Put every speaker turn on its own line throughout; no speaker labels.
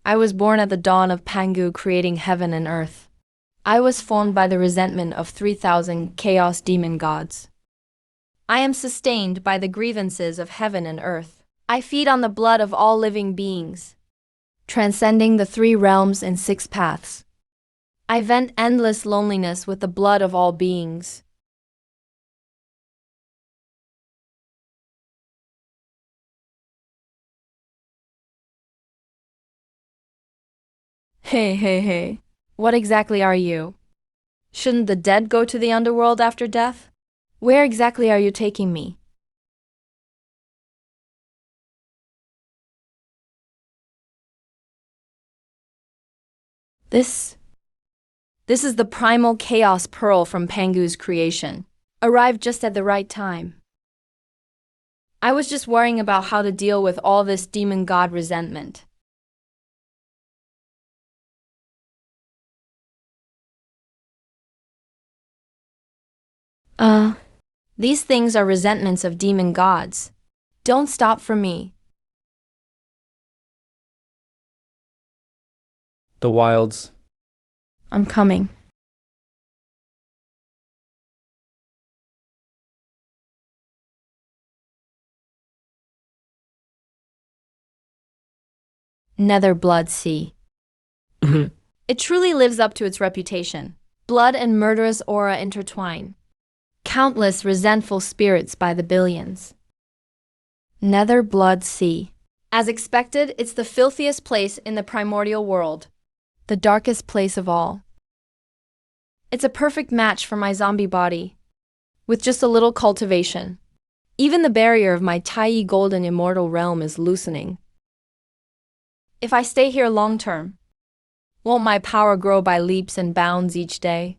I was born at the dawn of Pangu creating heaven and earth. I was formed by the resentment of 3,000 chaos demon gods. I am sustained by the grievances of heaven and earth. I feed on the blood of all living beings, transcending the 3 realms and 6 paths. I vent endless loneliness with the blood of all beings. Hey. What exactly are you? Shouldn't the dead go to the underworld after death? Where exactly are you taking me? This is the primal chaos pearl from Pangu's creation. Arrived just at the right time. I was just worrying about how to deal with all this demon god resentment. These things are resentments of demon gods. Don't stop for me.
The wilds.
I'm coming. Nether Blood Sea. It truly lives up to its reputation. Blood and murderous aura intertwine. Countless resentful spirits by the billions. Nether Blood Sea. As expected, it's the filthiest place in the primordial world. The darkest place of all. It's a perfect match for my zombie body. With just a little cultivation. Even the barrier of my tiny golden immortal realm is loosening. If I stay here long term, won't my power grow by leaps and bounds each day?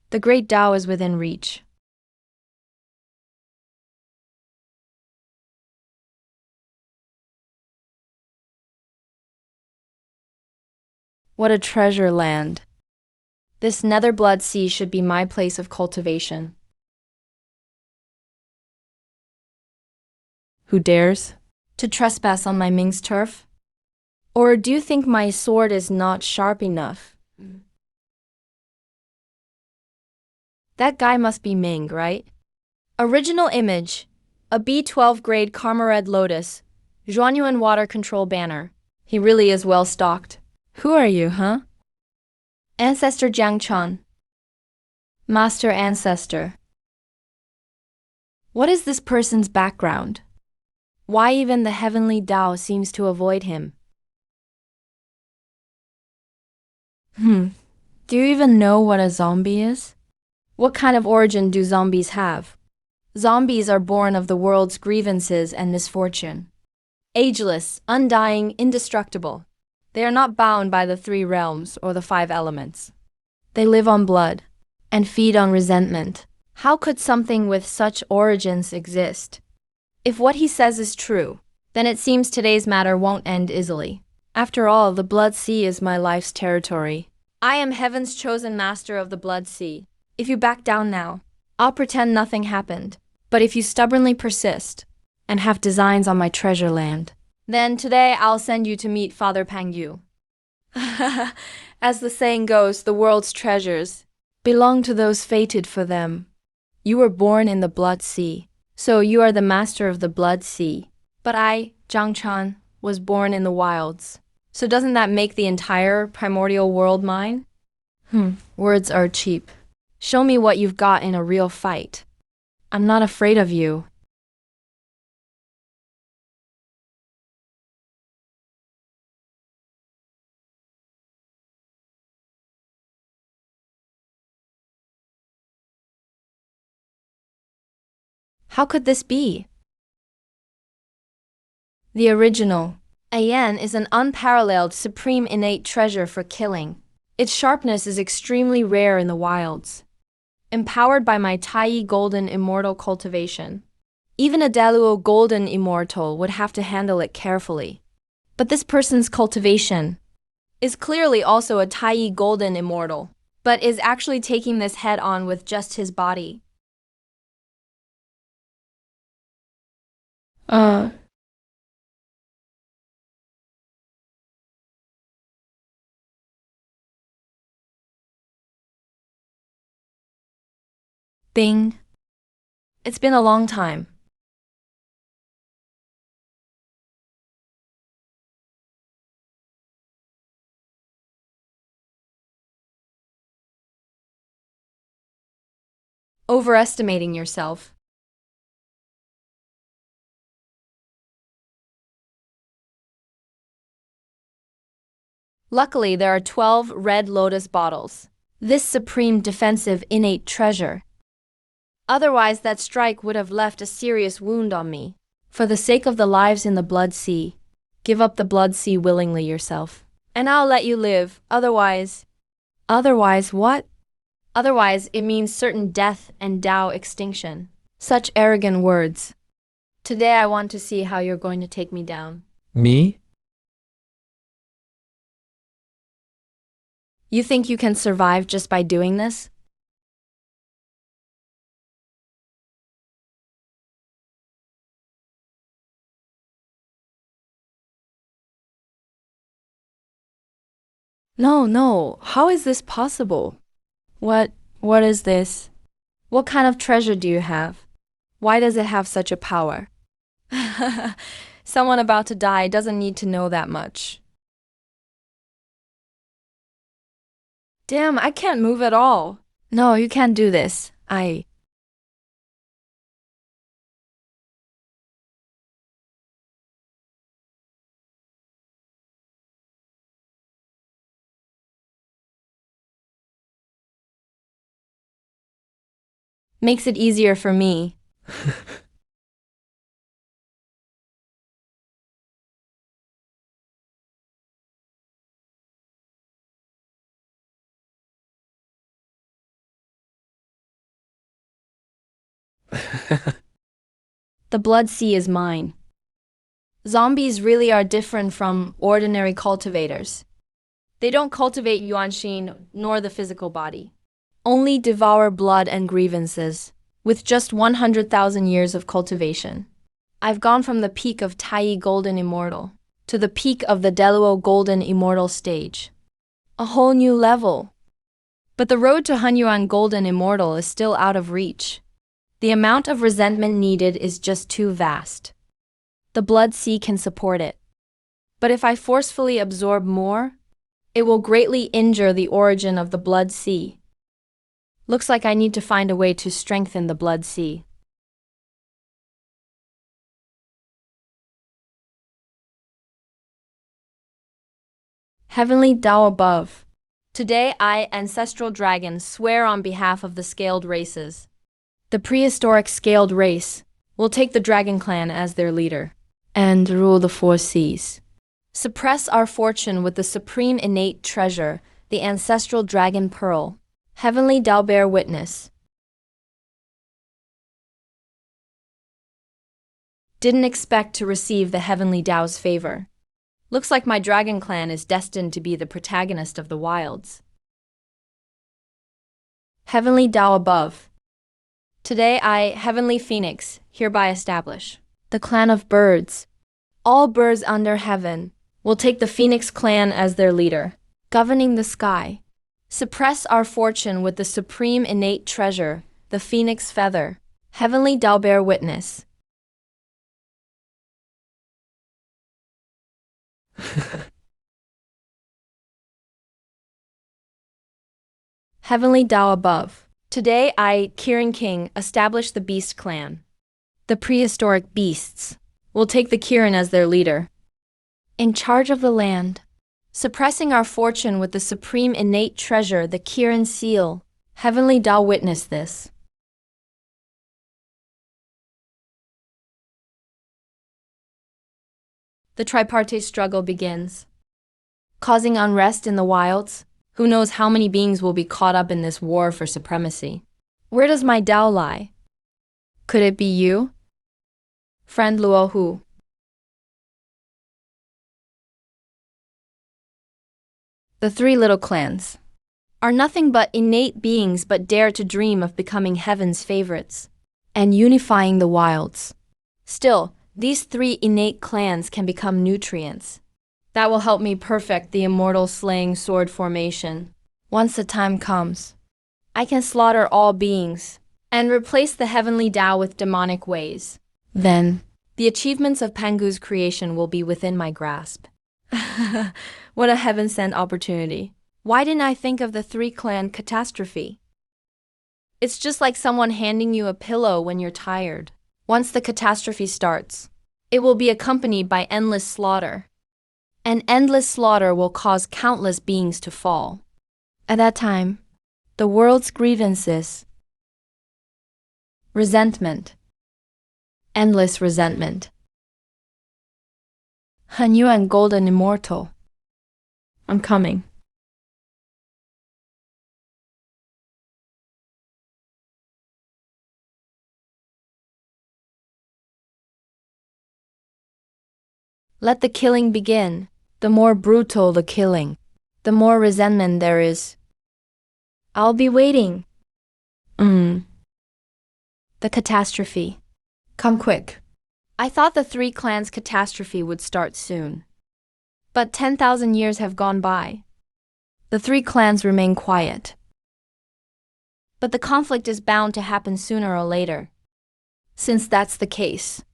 The great Tao is within reach. What a treasure land. This nether blood sea should be my place of cultivation. Who dares to trespass on my Ming's turf? Or do you think my sword is not sharp enough? That guy must be Ming, right? Original image. A B12 grade Karma Red Lotus. Zhuanyuan water control banner. He really is well stocked. Who are you, huh? Ancestor Jiang Chan. Master Ancestor. What is this person's background? Why even the heavenly Tao seems to avoid him? Do you even know what a zombie is? What kind of origin do zombies have? Zombies are born of the world's grievances and misfortune. Ageless, undying, indestructible. They are not bound by the 3 realms or the 5 elements. They live on blood and feed on resentment. How could something with such origins exist? If what he says is true, then it seems today's matter won't end easily. After all, the Blood Sea is my life's territory. I am heaven's chosen master of the Blood Sea. If you back down now, I'll pretend nothing happened. But if you stubbornly persist and have designs on my treasure land, then today I'll send you to meet Father Pangyu. As the saying goes, the world's treasures belong to those fated for them. You were born in the Blood Sea, so you are the master of the Blood Sea. But I, Zhang Chan, was born in the wilds. So doesn't that make the entire primordial world mine? Words are cheap. Show me what you've got in a real fight. I'm not afraid of you. How could this be? The original. Ayan is an unparalleled supreme innate treasure for killing. Its sharpness is extremely rare in the wilds. Empowered by my Tai golden immortal cultivation. Even a Daluo golden immortal would have to handle it carefully. But this person's cultivation is clearly also a Tai golden immortal, but is actually taking this head on with just his body. Bing. It's been a long time. Overestimating yourself. Luckily, there are 12 red lotus bottles. This supreme defensive innate treasure. Otherwise, that strike would have left a serious wound on me. For the sake of the lives in the Blood Sea, give up the Blood Sea willingly yourself. And I'll let you live, otherwise… Otherwise what? Otherwise, it means certain death and Tao extinction. Such arrogant words. Today I want to see how you're going to take me down.
Me?
You think you can survive just by doing this? No, how is this possible? What is this? What kind of treasure do you have? Why does it have such a power? Someone about to die doesn't need to know that much. Damn, I can't move at all. No, you can't do this. Makes it easier for me. The Blood Sea is mine. Zombies really are different from ordinary cultivators. They don't cultivate Yuanxin nor the physical body. Only devour blood and grievances, with just 100,000 years of cultivation. I've gone from the peak of Tai Golden Immortal to the peak of the Deluo Golden Immortal stage. A whole new level. But the road to Hunyuan Golden Immortal is still out of reach. The amount of resentment needed is just too vast. The Blood Sea can support it. But if I forcefully absorb more, it will greatly injure the origin of the Blood Sea. Looks like I need to find a way to strengthen the Blood Sea. Heavenly Tao above. Today I, Ancestral Dragon, swear on behalf of the scaled races. The prehistoric scaled race will take the Dragon Clan as their leader and rule the four seas. Suppress our fortune with the supreme innate treasure, the Ancestral Dragon Pearl. Heavenly Tao bear witness. Didn't expect to receive the Heavenly Tao's favor. Looks like my Dragon Clan is destined to be the protagonist of the wilds. Heavenly Tao above. Today I, Heavenly Phoenix, hereby establish the clan of birds. All birds under heaven will take the Phoenix clan as their leader, governing the sky. Suppress our fortune with the supreme innate treasure, the phoenix feather. Heavenly Tao bear witness. Heavenly Tao above. Today I, Kirin King, establish the Beast Clan. The prehistoric beasts will take the Kirin as their leader, in charge of the land. Suppressing our fortune with the supreme innate treasure, the Kirin seal. Heavenly Tao witness this. The tripartite struggle begins, causing unrest in the wilds. Who knows how many beings will be caught up in this war for supremacy? Where does my Tao lie? Could it be you? Friend Luo Hou. The three little clans are nothing but innate beings but dare to dream of becoming heaven's favorites and unifying the wilds. Still, these three innate clans can become nutrients. That will help me perfect the immortal slaying sword formation. Once the time comes, I can slaughter all beings and replace the heavenly Tao with demonic ways. Then, the achievements of Pangu's creation will be within my grasp. What a heaven-sent opportunity. Why didn't I think of the three-clan catastrophe? It's just like someone handing you a pillow when you're tired. Once the catastrophe starts, it will be accompanied by endless slaughter. And endless slaughter will cause countless beings to fall. At that time, the world's grievances, resentment, endless resentment. Hongjun Golden Immortal. I'm coming. Let the killing begin. The more brutal the killing, the more resentment there is. I'll be waiting. The catastrophe. Come quick. I thought the three clans' catastrophe would start soon. But 10,000 years have gone by. The three clans remain quiet. But the conflict is bound to happen sooner or later. Since that's the case,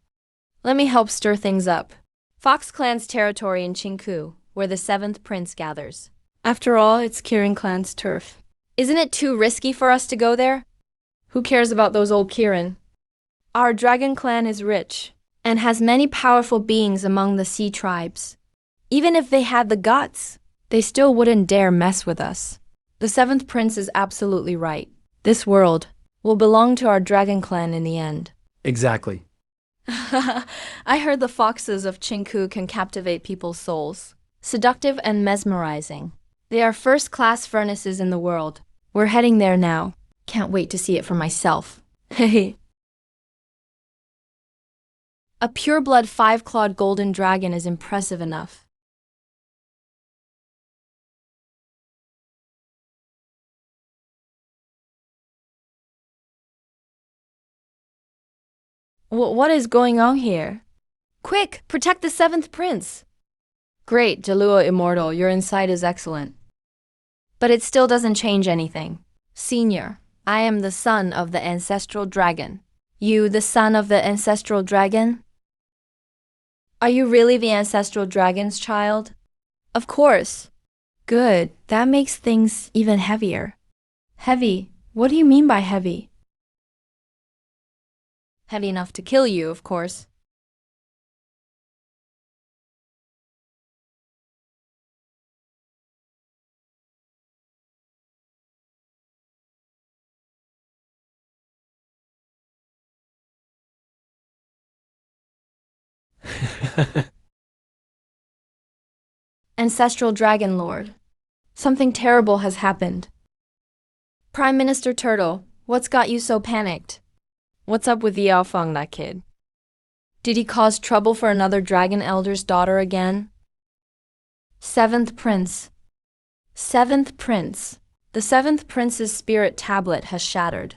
let me help stir things up. Fox Clan's territory in Qingku, where the seventh prince gathers. After all, it's Kirin Clan's turf. Isn't it too risky for us to go there? Who cares about those old Kirin? Our dragon clan is rich, and has many powerful beings among the sea tribes. Even if they had the guts, they still wouldn't dare mess with us. The seventh prince is absolutely right. This world will belong to our dragon clan in the end.
Exactly.
I heard the foxes of Qingku can captivate people's souls. Seductive and mesmerizing. They are first-class furnaces in the world. We're heading there now. Can't wait to see it for myself. Hey. A pure-blood five-clawed golden dragon is impressive enough. What is going on here? Quick, protect the seventh prince! Great, Luo Immortal, your insight is excellent. But it still doesn't change anything. Senior, I am the son of the ancestral dragon. You the son of the ancestral dragon? Are you really the ancestral dragon's child? Of course. Good, that makes things even heavier. Heavy? What do you mean by heavy? Heavy enough to kill you, of course. Ancestral Dragon Lord. Something terrible has happened. Prime Minister Turtle, what's got you so panicked? What's up with Yao Feng, that kid? Did he cause trouble for another Dragon Elder's daughter again? Seventh Prince. Seventh Prince. The seventh prince's spirit tablet has shattered.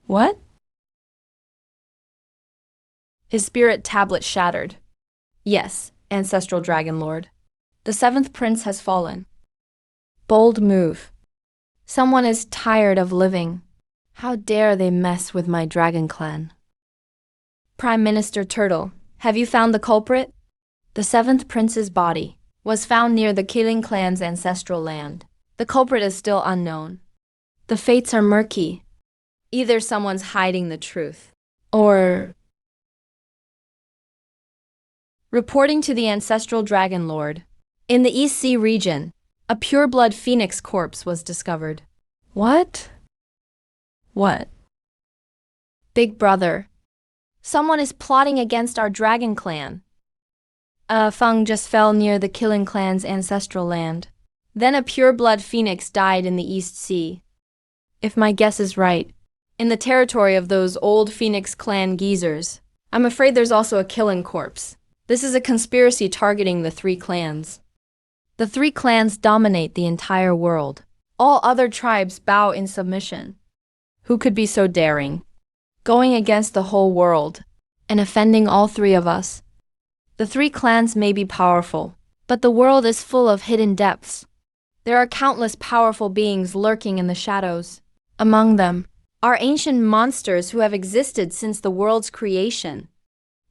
What? His spirit tablet shattered. Yes, Ancestral Dragon Lord. The seventh prince has fallen. Bold move. Someone is tired of living. How dare they mess with my dragon clan? Prime Minister Turtle, have you found the culprit? The seventh prince's body was found near the Killing clan's ancestral land. The culprit is still unknown. The fates are murky. Either someone's hiding the truth, or... Reporting to the Ancestral Dragon Lord, in the East Sea region, a pure-blood phoenix corpse was discovered. What? What? Big brother, someone is plotting against our dragon clan. Feng just fell near the Killing clan's ancestral land. Then a pure-blood phoenix died in the East Sea. If my guess is right, in the territory of those old Phoenix clan geezers. I'm afraid there's also a Killing corpse. This is a conspiracy targeting the three clans. The three clans dominate the entire world. All other tribes bow in submission. Who could be so daring? Going against the whole world and offending all three of us. The three clans may be powerful, but the world is full of hidden depths. There are countless powerful beings lurking in the shadows. Among them, are ancient monsters who have existed since the world's creation.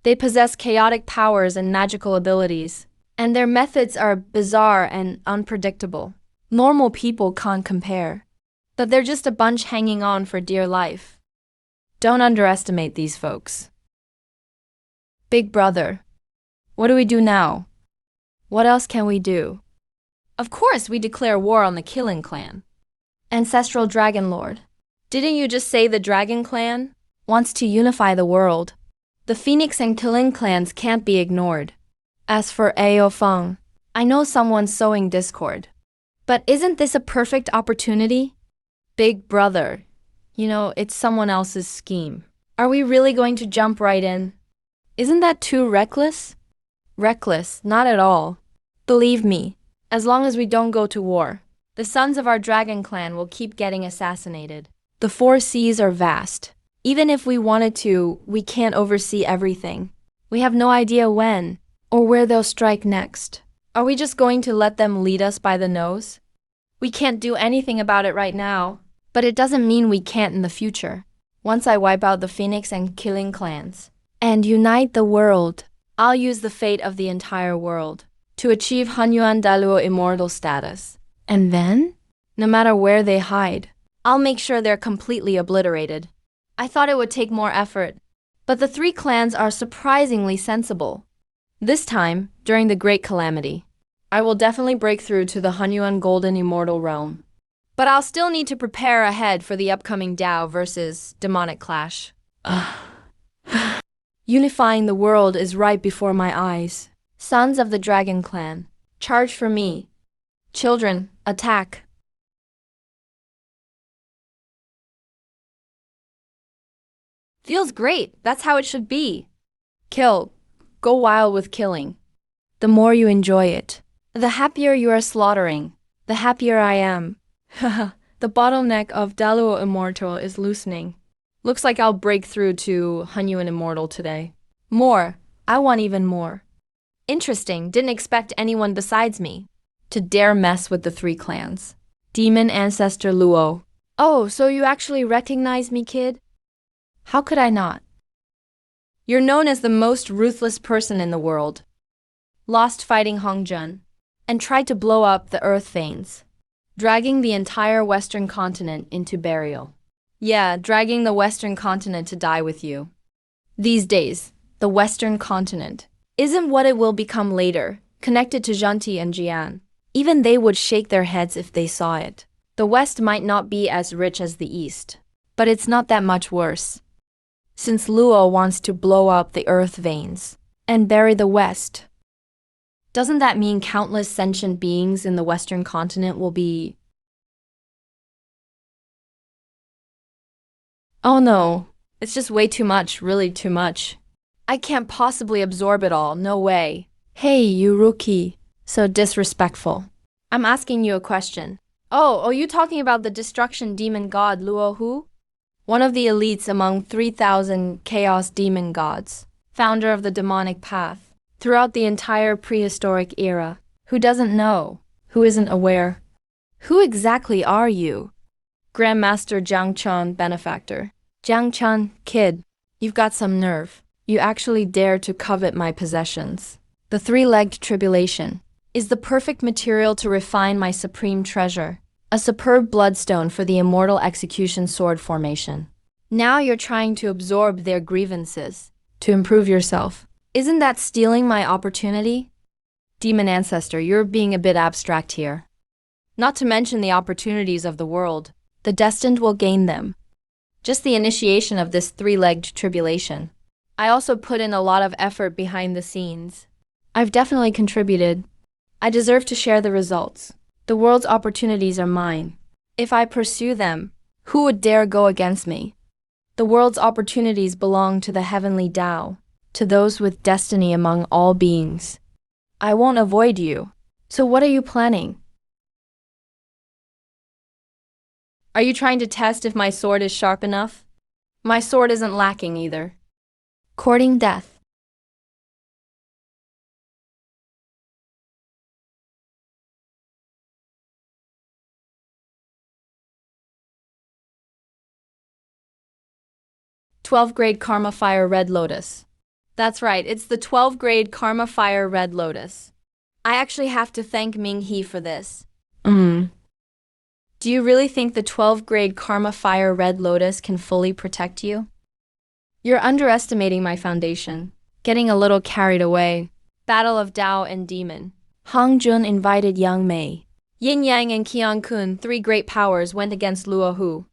They possess chaotic powers and magical abilities, and their methods are bizarre and unpredictable. Normal people can't compare, but they're just a bunch hanging on for dear life. Don't underestimate these folks. Big brother, what do we do now? What else can we do? Of course, we declare war on the Killing Clan. Ancestral Dragon Lord. Didn't you just say the Dragon Clan wants to unify the world? The Phoenix and Killing clans can't be ignored. As for Ao Feng, I know someone's sowing discord. But isn't this a perfect opportunity? Big brother, it's someone else's scheme. Are we really going to jump right in? Isn't that too reckless? Reckless, not at all. Believe me, as long as we don't go to war, the sons of our dragon clan will keep getting assassinated. The four seas are vast. Even if we wanted to, we can't oversee everything. We have no idea when or where they'll strike next. Are we just going to let them lead us by the nose? We can't do anything about it right now, but it doesn't mean we can't in the future. Once I wipe out the Phoenix and Killing clans and unite the world, I'll use the fate of the entire world to achieve Hongjun Daluo immortal status. And then, no matter where they hide, I'll make sure they're completely obliterated. I thought it would take more effort, but the three clans are surprisingly sensible. This time, during the Great Calamity, I will definitely break through to the Hongyun Golden Immortal Realm. But I'll still need to prepare ahead for the upcoming Dao versus demonic clash. Unifying the world is right before my eyes. Sons of the Dragon Clan, charge for me. Children, attack. Feels great, that's how it should be. Kill. Go wild with killing. The more you enjoy it, the happier you are slaughtering, the happier I am. Haha, the bottleneck of Daluo Immortal is loosening. Looks like I'll break through to Hongyun Immortal today. More. I want even more. Interesting, didn't expect anyone besides me to dare mess with the three clans. Demon Ancestor Luo. Oh, so you actually recognize me, kid? How could I not? You're known as the most ruthless person in the world. Lost fighting Hongjun, and tried to blow up the earth veins, dragging the entire Western continent into burial. Yeah, dragging the Western continent to die with you. These days, the Western continent isn't what it will become later, connected to Zhanti and Jian. Even they would shake their heads if they saw it. The West might not be as rich as the East, but it's not that much worse. Since Luo wants to blow up the earth veins and bury the West, doesn't that mean countless sentient beings in the Western continent will be... Oh no, it's just way too much, really too much. I can't possibly absorb it all, no way. Hey, you rookie, so disrespectful. I'm asking you a question. Oh, you talking about the destruction demon god Luo Hou? One of the elites among 3,000 chaos demon gods, founder of the demonic path, throughout the entire prehistoric era. Who doesn't know? Who isn't aware? Who exactly are you? Grandmaster Jiang Chun, benefactor. Jiang Chun, kid, you've got some nerve. You actually dare to covet my possessions. The three-legged tribulation is the perfect material to refine my supreme treasure. A superb bloodstone for the immortal execution sword formation. Now you're trying to absorb their grievances to improve yourself. Isn't that stealing my opportunity? Demon Ancestor, you're being a bit abstract here. Not to mention the opportunities of the world. The destined will gain them. Just the initiation of this three-legged tribulation. I also put in a lot of effort behind the scenes. I've definitely contributed. I deserve to share the results. The world's opportunities are mine. If I pursue them, who would dare go against me? The world's opportunities belong to the heavenly Tao, to those with destiny among all beings. I won't avoid you. So what are you planning? Are you trying to test if my sword is sharp enough? My sword isn't lacking either. Courting death. 12 grade Karma Fire Red Lotus. That's right, it's the 12 grade Karma Fire Red Lotus. I actually have to thank Ming He for this. Do you really think the 12 grade Karma Fire Red Lotus can fully protect you? You're underestimating my foundation, getting a little carried away. Battle of Dao and Demon. Hongjun invited Yang Mei. Yin Yang and Qiang Kun, three great powers, went against Luo Hou.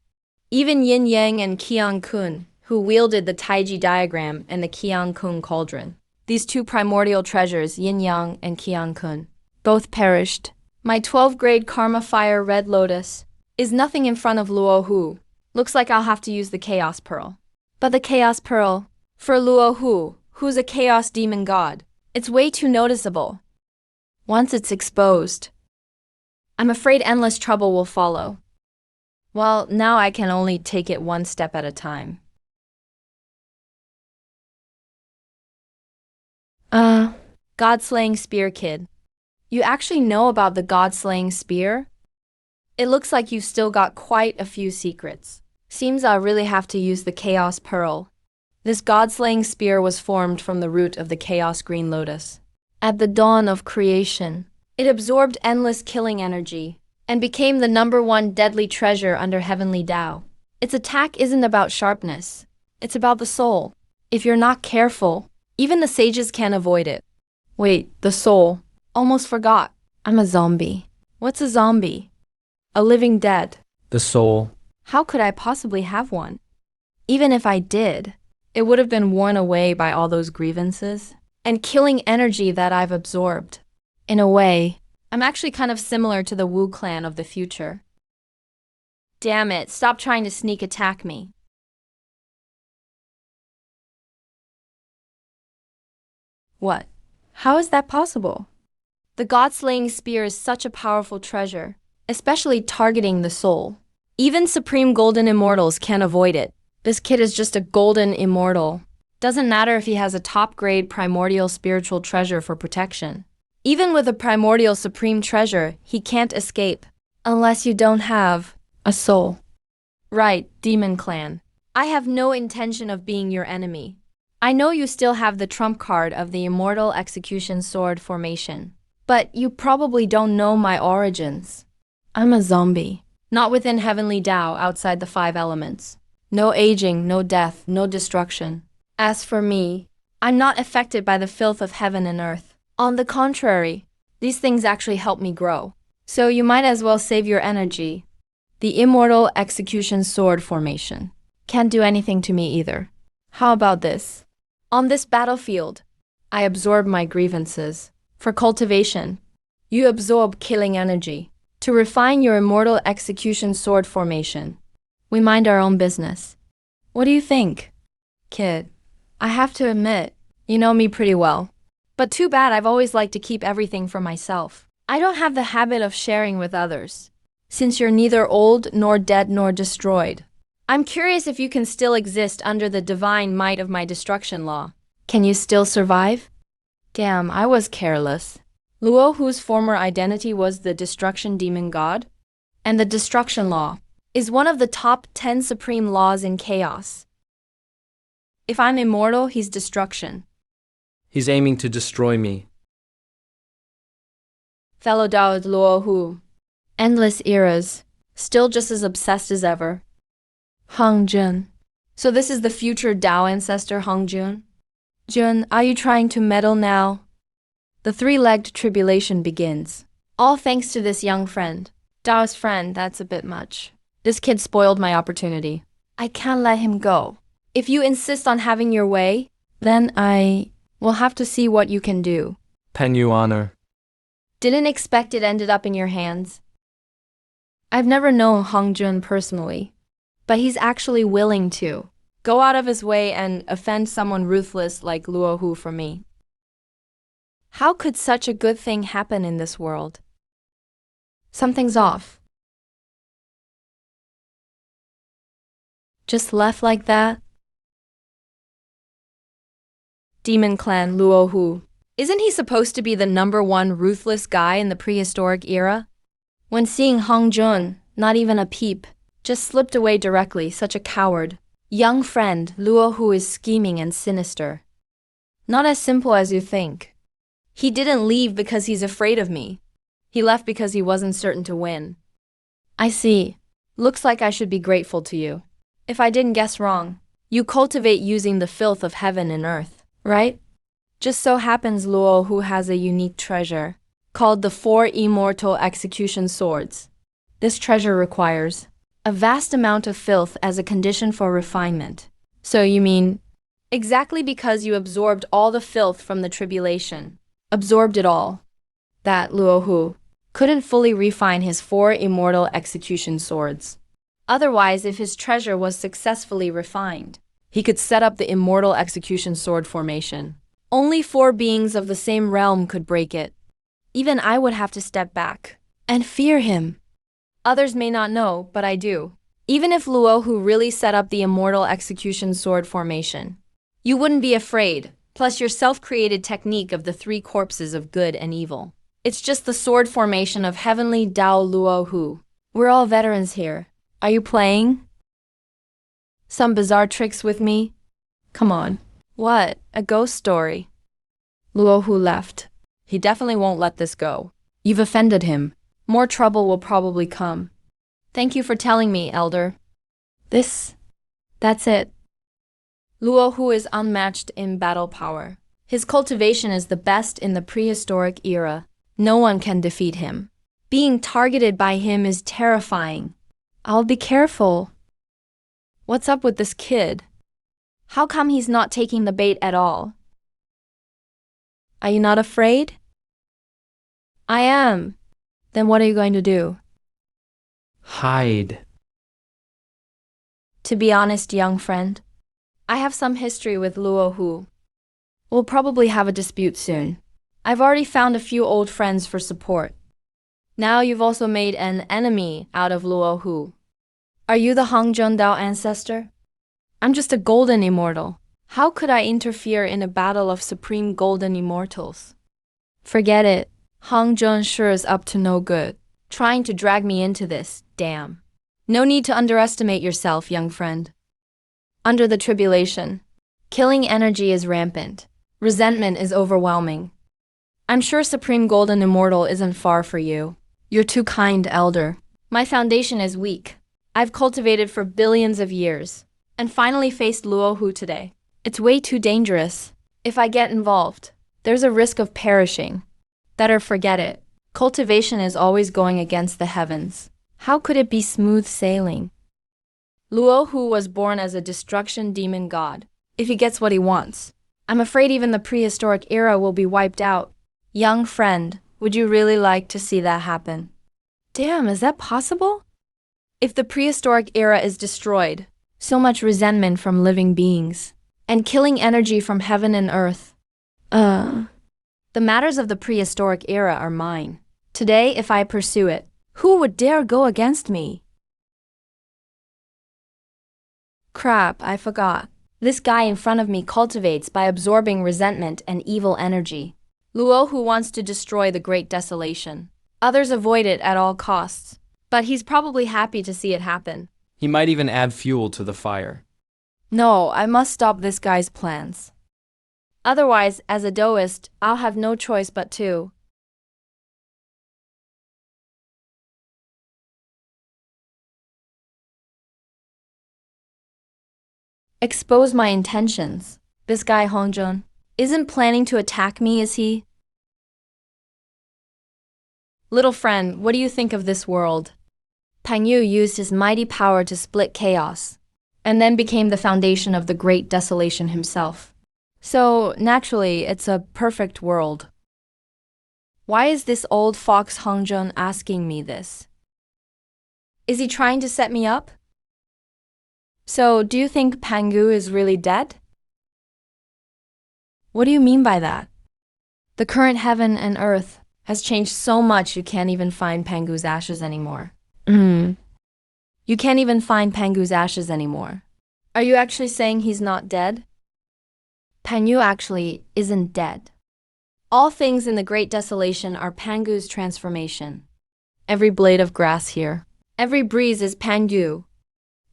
Even Yin Yang and Qiang Kun, who wielded the Taiji diagram and the Qiang Kun cauldron. These two primordial treasures, Yin Yang and Qiang Kun, both perished. My 12 grade Karma Fire Red Lotus is nothing in front of Luo Hou. Looks like I'll have to use the Chaos Pearl. But the Chaos Pearl, for Luo Hou, who's a Chaos Demon God, it's way too noticeable. Once it's exposed, I'm afraid endless trouble will follow. Well, now I can only take it one step at a time. God-slaying spear kid. You actually know about the God-slaying spear? It looks like you've still got quite a few secrets. Seems I'll really have to use the Chaos Pearl. This God-slaying spear was formed from the root of the Chaos Green Lotus. At the dawn of creation, it absorbed endless killing energy and became the #1 deadly treasure under Heavenly Tao. Its attack isn't about sharpness. It's about the soul. If you're not careful, even the sages can't avoid it. Wait, the soul. Almost forgot. I'm a zombie. What's a zombie? A living dead.
The soul.
How could I possibly have one? Even if I did, it would have been worn away by all those grievances and killing energy that I've absorbed. In a way, I'm actually kind of similar to the Wu clan of the future. Damn it, stop trying to sneak attack me. What? How is that possible? The God-slaying spear is such a powerful treasure, especially targeting the soul. Even Supreme Golden Immortals can't avoid it. This kid is just a golden immortal. Doesn't matter if he has a top-grade primordial spiritual treasure for protection. Even with a primordial supreme treasure, he can't escape. Unless you don't have a soul. Right, Demon Clan. I have no intention of being your enemy. I know you still have the trump card of the Immortal Execution Sword formation. But you probably don't know my origins. I'm a zombie. Not within Heavenly Tao, outside the 5 elements. No aging, no death, no destruction. As for me, I'm not affected by the filth of heaven and earth. On the contrary, these things actually help me grow. So you might as well save your energy. The Immortal Execution Sword formation can't do anything to me either. How about this? On this battlefield, I absorb my grievances. For cultivation, you absorb killing energy. To refine your Immortal Execution Sword formation, we mind our own business. What do you think? Kid, I have to admit, you know me pretty well. But too bad I've always liked to keep everything for myself. I don't have the habit of sharing with others. Since you're neither old, nor dead, nor destroyed, I'm curious if you can still exist under the divine might of my destruction law. Can you still survive? Damn, I was careless. Luo Hou's former identity was the Destruction Demon God, and the Destruction Law is one of the top 10 supreme laws in chaos. If I'm immortal, he's destruction.
He's aiming to destroy me.
Fellow Dao Luo Hou. Endless eras, still just as obsessed as ever. Hongjun. So this is the future Dao ancestor Hongjun? Jun, are you trying to meddle now? The 3-legged tribulation begins. All thanks to this young friend. Dao's friend, that's a bit much. This kid spoiled my opportunity. I can't let him go. If you insist on having your way, then I will have to see what you can do.
Pen you honor.
Didn't expect it ended up in your hands. I've never known Hongjun personally, but he's actually willing to go out of his way and offend someone ruthless like Luo Hou for me. How could such a good thing happen in this world? Something's off. Just left like that? Demon Clan Luo Hou. Isn't he supposed to be the #1 ruthless guy in the prehistoric era? When seeing Hongjun, not even a peep, just slipped away directly, such a coward. Young friend, Luo Hou is scheming and sinister. Not as simple as you think. He didn't leave because he's afraid of me. He left because he wasn't certain to win. I see. Looks like I should be grateful to you. If I didn't guess wrong, you cultivate using the filth of heaven and earth, right? Just so happens Luo Hou has a unique treasure, called the 4 immortal execution swords. This treasure requires a vast amount of filth as a condition for refinement. So you mean, exactly because you absorbed all the filth from the tribulation, absorbed it all, that Luo Hou couldn't fully refine his 4 immortal execution swords. Otherwise, if his treasure was successfully refined, he could set up the immortal execution sword formation. Only 4 beings of the same realm could break it. Even I would have to step back and fear him. Others may not know, but I do. Even if Luo Hou really set up the immortal execution sword formation, you wouldn't be afraid, plus your self-created technique of the 3 corpses of good and evil. It's just the sword formation of heavenly Dao Luo Hou. We're all veterans here. Are you playing some bizarre tricks with me? Come on. What? A ghost story? Luo Hou left. He definitely won't let this go. You've offended him. More trouble will probably come. Thank you for telling me, Elder. That's it. Luo Hou is unmatched in battle power. His cultivation is the best in the prehistoric era. No one can defeat him. Being targeted by him is terrifying. I'll be careful. What's up with this kid? How come he's not taking the bait at all? Are you not afraid? I am. Then what are you going to do?
Hide.
To be honest, young friend, I have some history with Luo Hou. We'll probably have a dispute soon. I've already found a few old friends for support. Now you've also made an enemy out of Luo Hou. Are you the Hongjun Dao Ancestor? I'm just a golden immortal. How could I interfere in a battle of supreme golden immortals? Forget it. Hongjun sure is up to no good. Trying to drag me into this, damn. No need to underestimate yourself, young friend. Under the tribulation, killing energy is rampant. Resentment is overwhelming. I'm sure Supreme Golden Immortal isn't far for you. You're too kind, Elder. My foundation is weak. I've cultivated for billions of years, and finally faced Luo Hou today. It's way too dangerous. If I get involved, there's a risk of perishing. Better forget it. Cultivation is always going against the heavens. How could it be smooth sailing? Luo Hou was born as a destruction demon god. If he gets what he wants, I'm afraid even the prehistoric era will be wiped out. Young friend, would you really like to see that happen? Damn, is that possible? If the prehistoric era is destroyed, so much resentment from living beings, and killing energy from heaven and earth. The matters of the prehistoric era are mine. Today, if I pursue it, who would dare go against me? Crap, I forgot. This guy in front of me cultivates by absorbing resentment and evil energy. Luo Hou wants to destroy the Great Desolation. Others avoid it at all costs. But he's probably happy to see it happen.
He might even add fuel to the fire.
No, I must stop this guy's plans. Otherwise, as a Daoist, I'll have no choice but to. Expose my intentions. This guy Hongjun isn't planning to attack me, is he? Little friend, what do you think of this world? Pang Yu used his mighty power to split chaos, and then became the foundation of the Great Desolation himself. So, naturally, it's a perfect world. Why is this old fox Hongjun asking me this? Is he trying to set me up? So, do you think Pang Yu is really dead? What do you mean by that? The current heaven and earth has changed so much you can't even find Pang Yu's ashes anymore. You can't even find Pang Yu's ashes anymore. Are you actually saying he's not dead? Pang Yu actually isn't dead. All things in the Great Desolation are Pang Yu's transformation. Every blade of grass here, every breeze is Pang Yu.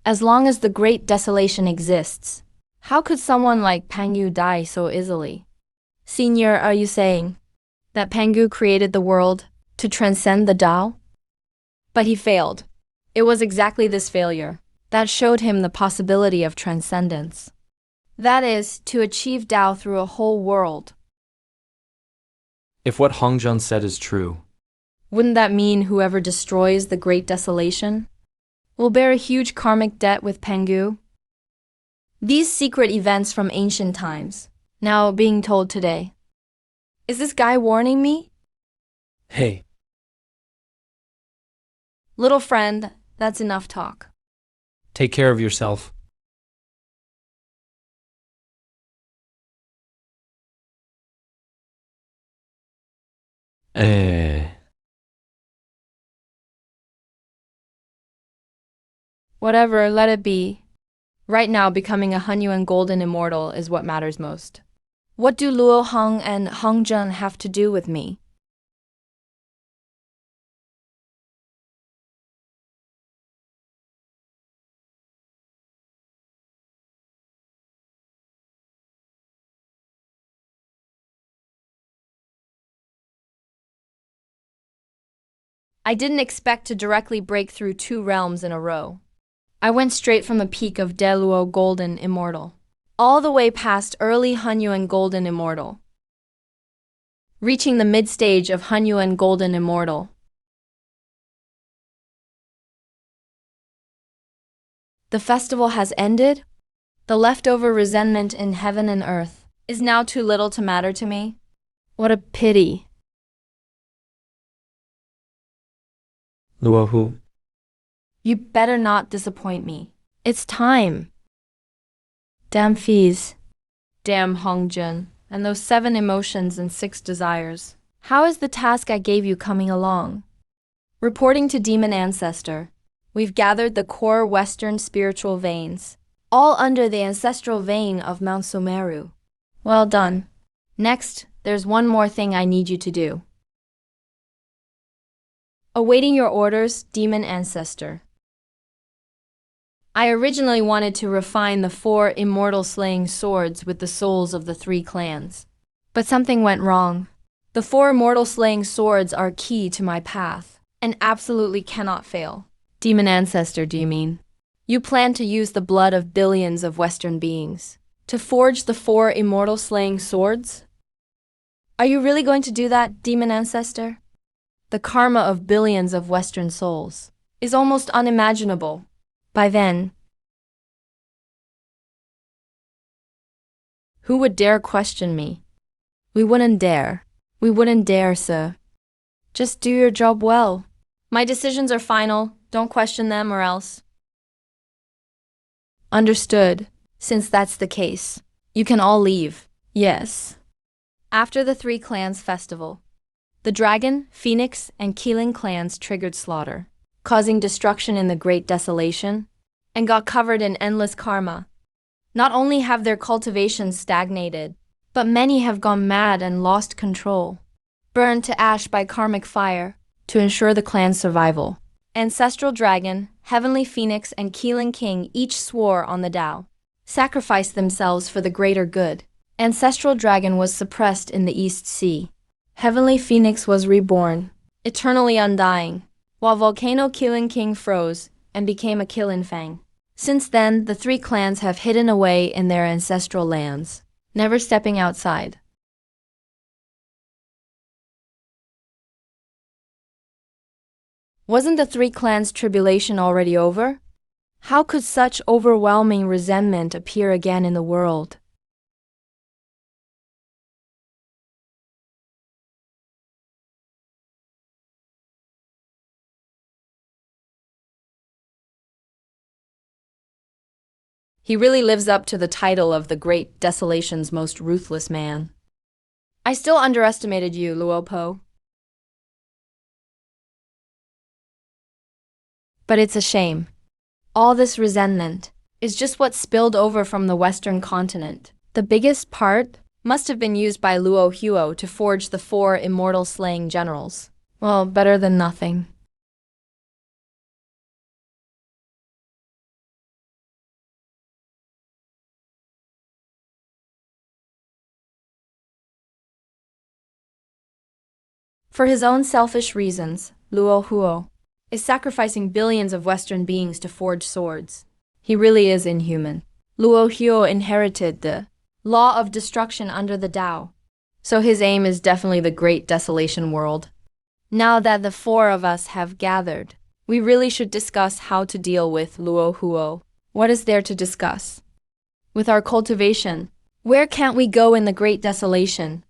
As long as the Great Desolation exists, how could someone like Pangu die so easily? Senior, are you saying that Pangu created the world to transcend the Tao? But he failed. It was exactly this failure that showed him the possibility of transcendence. That is, to achieve Tao through a whole world.
If what Hongjun said is true,
Wouldn't that mean whoever destroys the Great Desolation will bear a huge karmic debt with Pangu? These secret events from ancient times, now being told today. Is this guy warning me?
hey,
Little friend, that's enough talk.
take care of yourself.
Whatever, let it be. Right now, becoming a Hongjun Golden Immortal is what matters most. What do Luo Hou and Hongjun have to do with me? I didn't expect to directly break through 2 realms in a row. I went straight from the peak of Deluo Golden Immortal, all the way past early Hongjun Golden Immortal, reaching the mid-stage of Hongjun Golden Immortal. The festival has ended? The leftover resentment in heaven and earth is now too little to matter to me? What a pity.
Luo Hou,
You better not disappoint me. It's time. Damn fees. Damn Hongjun. And those 7 emotions and 6 desires. How is the task I gave you coming along? Reporting to Demon Ancestor, we've gathered the core Western spiritual veins, all under the ancestral vein of Mount Sumeru. Well done. Next, there's one more thing I need you to do. Awaiting your orders, Demon Ancestor. I originally wanted to refine the 4 immortal slaying swords with the souls of the 3 clans. But something went wrong. The 4 immortal slaying swords are key to my path, and absolutely cannot fail. Demon Ancestor, do you mean? You plan to use the blood of billions of Western beings to forge the 4 immortal slaying swords? Are you really going to do that, Demon Ancestor? The karma of billions of Western souls is almost unimaginable. By then, who would dare question me? We wouldn't dare. We wouldn't dare, sir. Just do your job well. My decisions are final. Don't question them or else. Understood. Since that's the case, you can all leave. Yes. After the 3 clans festival, the Dragon, Phoenix, and Keeling clans triggered slaughter, causing destruction in the Great Desolation, and got covered in endless karma. Not only have their cultivations stagnated, but many have gone mad and lost control, burned to ash by karmic fire to ensure the clan's survival. Ancestral Dragon, Heavenly Phoenix, and Keeling King each swore on the Tao, sacrificed themselves for the greater good. Ancestral Dragon was suppressed in the East Sea. Heavenly Phoenix was reborn, eternally undying, while Volcano Keeling King froze and became a Killing Fang. Since then, the 3 clans have hidden away in their ancestral lands, never stepping outside. Wasn't the 3 clans' tribulation already over? How could such overwhelming resentment appear again in the world? He really lives up to the title of the Great Desolation's most ruthless man. I still underestimated you, Luo Hou. But it's a shame. All this resentment is just what spilled over from the Western continent. The biggest part must have been used by Luo Hou to forge the 4 immortal slaying generals. Well, better than nothing. For his own selfish reasons, Luo Hou is sacrificing billions of Western beings to forge swords. He really is inhuman. Luo Hou inherited the law of destruction under the Tao, so his aim is definitely the Great Desolation world. Now that the four of us have gathered, we really should discuss how to deal with Luo Hou. What is there to discuss? With our cultivation, where can't we go in the Great Desolation?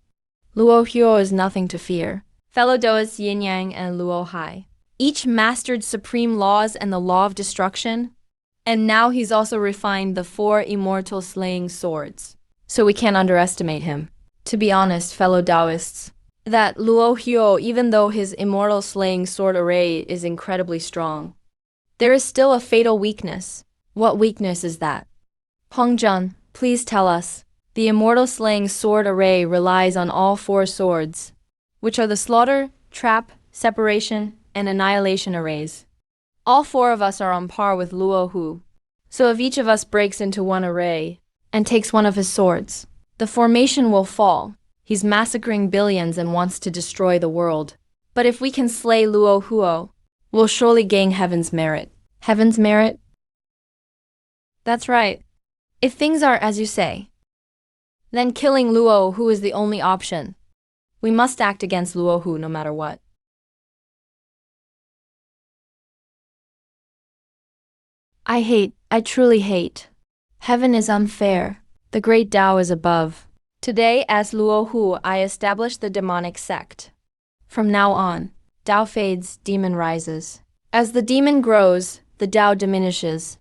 Luo Hou is nothing to fear. Fellow Taoists Yin Yang and Luo Hou each mastered supreme laws and the law of destruction, and now he's also refined the four immortal slaying swords. So we can't underestimate him. To be honest, fellow Taoists, that Luo Hou, even though his immortal slaying sword array is incredibly strong, there is still a fatal weakness. What weakness is that? Hongjun, please tell us. The immortal slaying sword array relies on all four swords, which are the slaughter, trap, separation, and annihilation arrays. All four of us are on par with Luo Hou. So if each of us breaks into one array and takes one of his swords, the formation will fall. He's massacring billions and wants to destroy the world. But if we can slay Luo Hou, we'll surely gain heaven's merit. Heaven's merit? That's right. If things are as you say, then killing Luo Hou is the only option. We must act against Luo Hou no matter what. I truly hate. Heaven is unfair. The great Tao is above. Today, as Luo Hou, I establish the demonic sect. From now on, Tao fades, demon rises. As the demon grows, the Tao diminishes.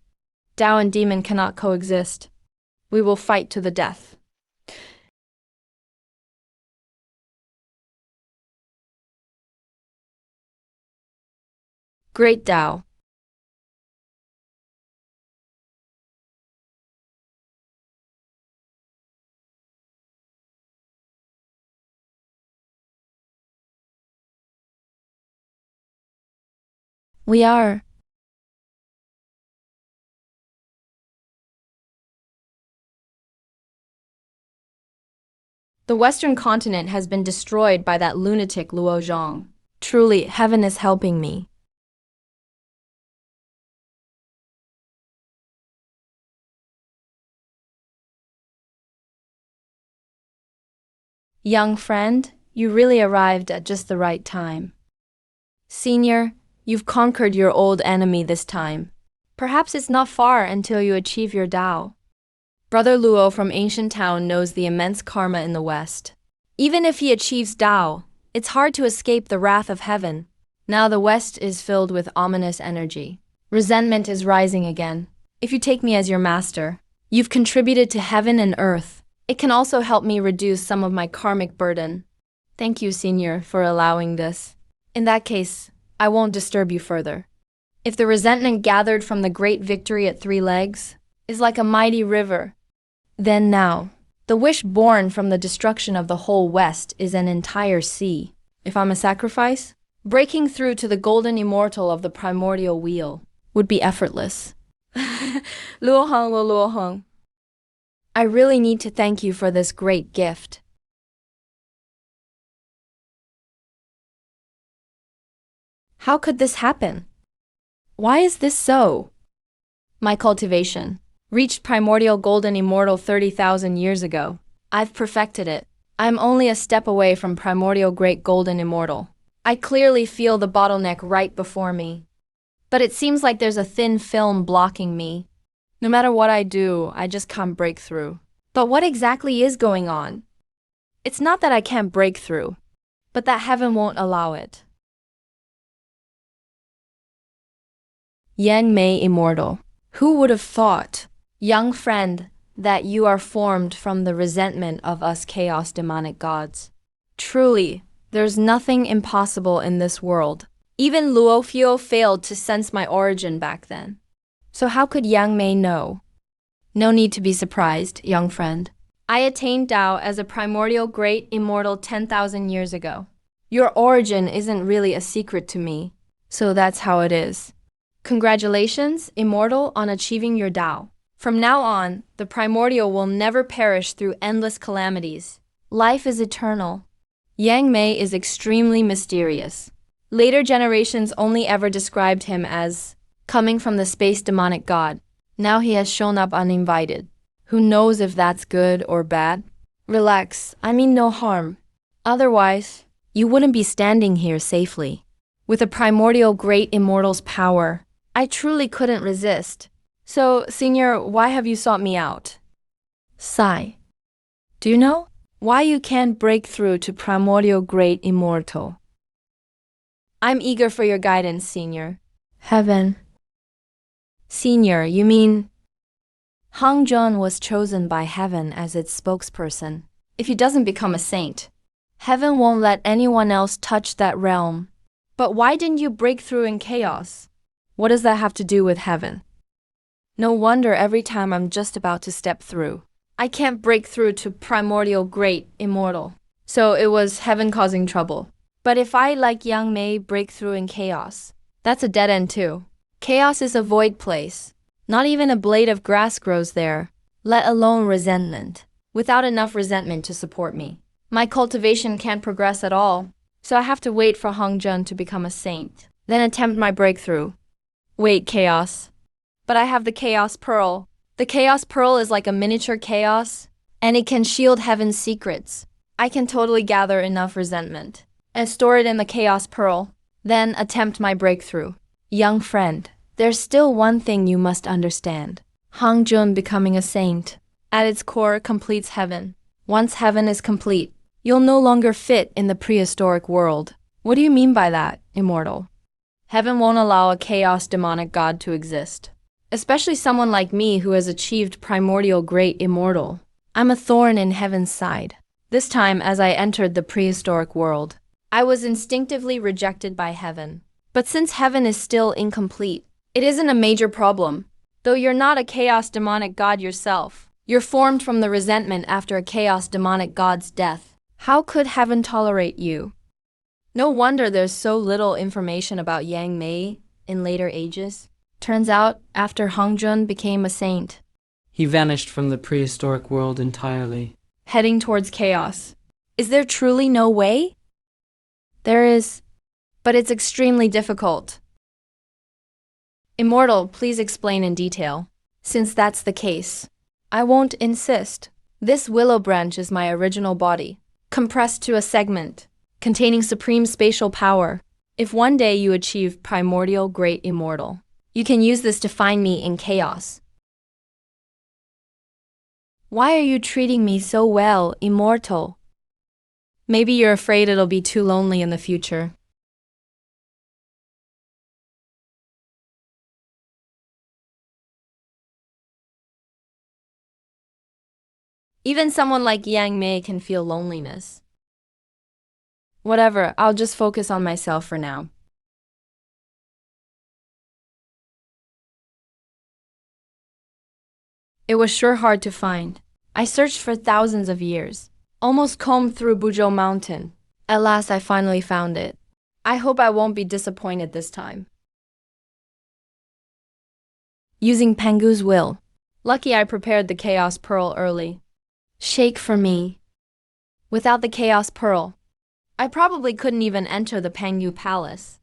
Tao and demon cannot coexist. We will fight to the death. Great Tao. We are. The Western continent has been destroyed by that lunatic Luo Zhang. Truly, heaven is helping me. Young friend, you really arrived at just the right time. Senior, you've conquered your old enemy this time. Perhaps it's not far until you achieve your Tao. Brother Luo from ancient town knows the immense karma in the West. Even if he achieves Tao, it's hard to escape the wrath of heaven. Now the West is filled with ominous energy. Resentment is rising again. If you take me as your master, you've contributed to heaven and earth. It can also help me reduce some of my karmic burden. Thank you, Senior, for allowing this. In that case, I won't disturb you further. If the resentment gathered from the great victory at Three Legs is like a mighty river, then now, the wish born from the destruction of the whole West is an entire sea. If I'm a sacrifice, breaking through to the golden immortal of the primordial wheel would be effortless. Luo Hou. I really need to thank you for this great gift. How could this happen? Why is this so? My cultivation reached primordial golden immortal 30,000 years ago. I've perfected it. I'm only a step away from primordial great golden immortal. I clearly feel the bottleneck right before me. But it seems like there's a thin film blocking me. No matter what I do, I just can't break through. But what exactly is going on? It's not that I can't break through, but that heaven won't allow it. Yang Mei Immortal. Who would have thought, young friend, that you are formed from the resentment of us chaos demonic gods? Truly, there's nothing impossible in this world. Even Luo Hou failed to sense my origin back then. So how could Yang Mei know? No need to be surprised, young friend. I attained Tao as a primordial great immortal 10,000 years ago. Your origin isn't really a secret to me, so that's how it is. Congratulations, immortal, on achieving your Tao. From now on, the primordial will never perish through endless calamities. Life is eternal. Yang Mei is extremely mysterious. Later generations only ever described him as coming from the space demonic god. Now he has shown up uninvited. Who knows if that's good or bad? Relax, I mean no harm. Otherwise, you wouldn't be standing here safely. With a primordial great immortal's power, I truly couldn't resist. So, Senior, why have you sought me out? Sigh. Do you know why you can't break through to primordial great immortal? I'm eager for your guidance, Senior. Heaven. Senior, you mean Hongjun was chosen by Heaven as its spokesperson. If he doesn't become a saint, Heaven won't let anyone else touch that realm. But why didn't you break through in chaos? What does that have to do with Heaven? No wonder every time I'm just about to step through, I can't break through to primordial great immortal. So it was Heaven causing trouble. But if I, like Yang Mei, break through in chaos, that's a dead end too. Chaos is a void place. Not even a blade of grass grows there, let alone resentment. Without enough resentment to support me, my cultivation can't progress at all. So I have to wait for Hongjun to become a saint, then attempt my breakthrough. Wait, Chaos. But I have the Chaos Pearl. The Chaos Pearl is like a miniature chaos, and it can shield Heaven's secrets. I can totally gather enough resentment and store it in the Chaos Pearl, then attempt my breakthrough. Young friend, there's still one thing you must understand. Hongjun becoming a saint, at its core, completes Heaven. Once Heaven is complete, you'll no longer fit in the prehistoric world. What do you mean by that, immortal? Heaven won't allow a chaos demonic god to exist. Especially someone like me who has achieved primordial great immortal. I'm a thorn in Heaven's side. This time, as I entered the prehistoric world, I was instinctively rejected by Heaven. But since Heaven is still incomplete, it isn't a major problem. Though you're not a chaos demonic god yourself, you're formed from the resentment after a chaos demonic god's death. How could Heaven tolerate you? No wonder there's so little information about Yang Mei in later ages. Turns out, after Hongjun became a saint,
he vanished from the prehistoric world entirely,
heading towards chaos. Is there truly no way? There is, but it's extremely difficult. Immortal, please explain in detail. Since that's the case, I won't insist. This willow branch is my original body, compressed to a segment, containing supreme spatial power. If one day you achieve primordial great immortal, you can use this to find me in chaos. Why are you treating me so well, immortal? Maybe you're afraid it'll be too lonely in the future. Even someone like Yang Mei can feel loneliness. Whatever, I'll just focus on myself for now. It was sure hard to find. I searched for thousands of years, almost combed through Buzhou Mountain. At last I finally found it. I hope I won't be disappointed this time. Using Pangu's will. Lucky I prepared the Chaos Pearl early. Shake for me. Without the Chaos Pearl, I probably couldn't even enter the Pangu Palace.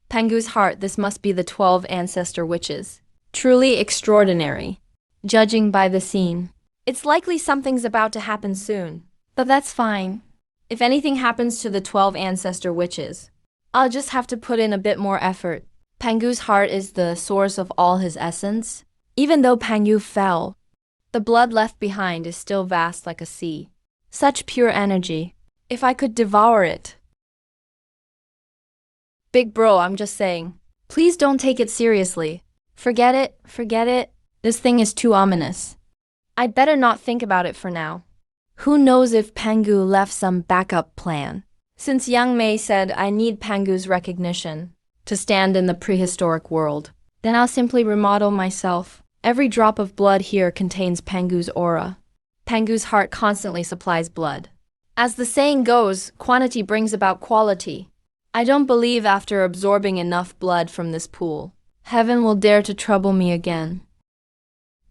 Pangu's heart, this must be the 12 Ancestor witches. Truly extraordinary. Judging by the scene, it's likely something's about to happen soon. But that's fine. If anything happens to the 12 Ancestor witches, I'll just have to put in a bit more effort. Pangu's heart is the source of all his essence. Even though Pangu fell, the blood left behind is still vast like a sea. Such pure energy. If I could devour it. Big bro, I'm just saying. Please don't take it seriously. Forget it. This thing is too ominous. I'd better not think about it for now. Who knows if Pangu left some backup plan? Since Yang Mei said I need Pangu's recognition to stand in the prehistoric world, then I'll simply remodel myself. Every drop of blood here contains Pangu's aura. Pangu's heart constantly supplies blood. As the saying goes, quantity brings about quality. I don't believe after absorbing enough blood from this pool, Heaven will dare to trouble me again.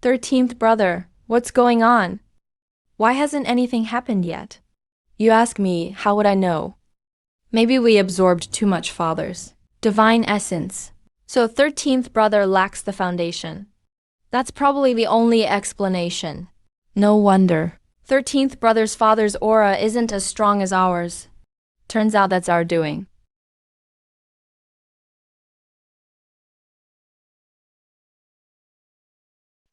13th brother, what's going on? Why hasn't anything happened yet? You ask me, how would I know? Maybe we absorbed too much father's divine essence. So 13th brother lacks the foundation. That's probably the only explanation. No wonder. 13th brother's father's aura isn't as strong as ours. Turns out that's our doing.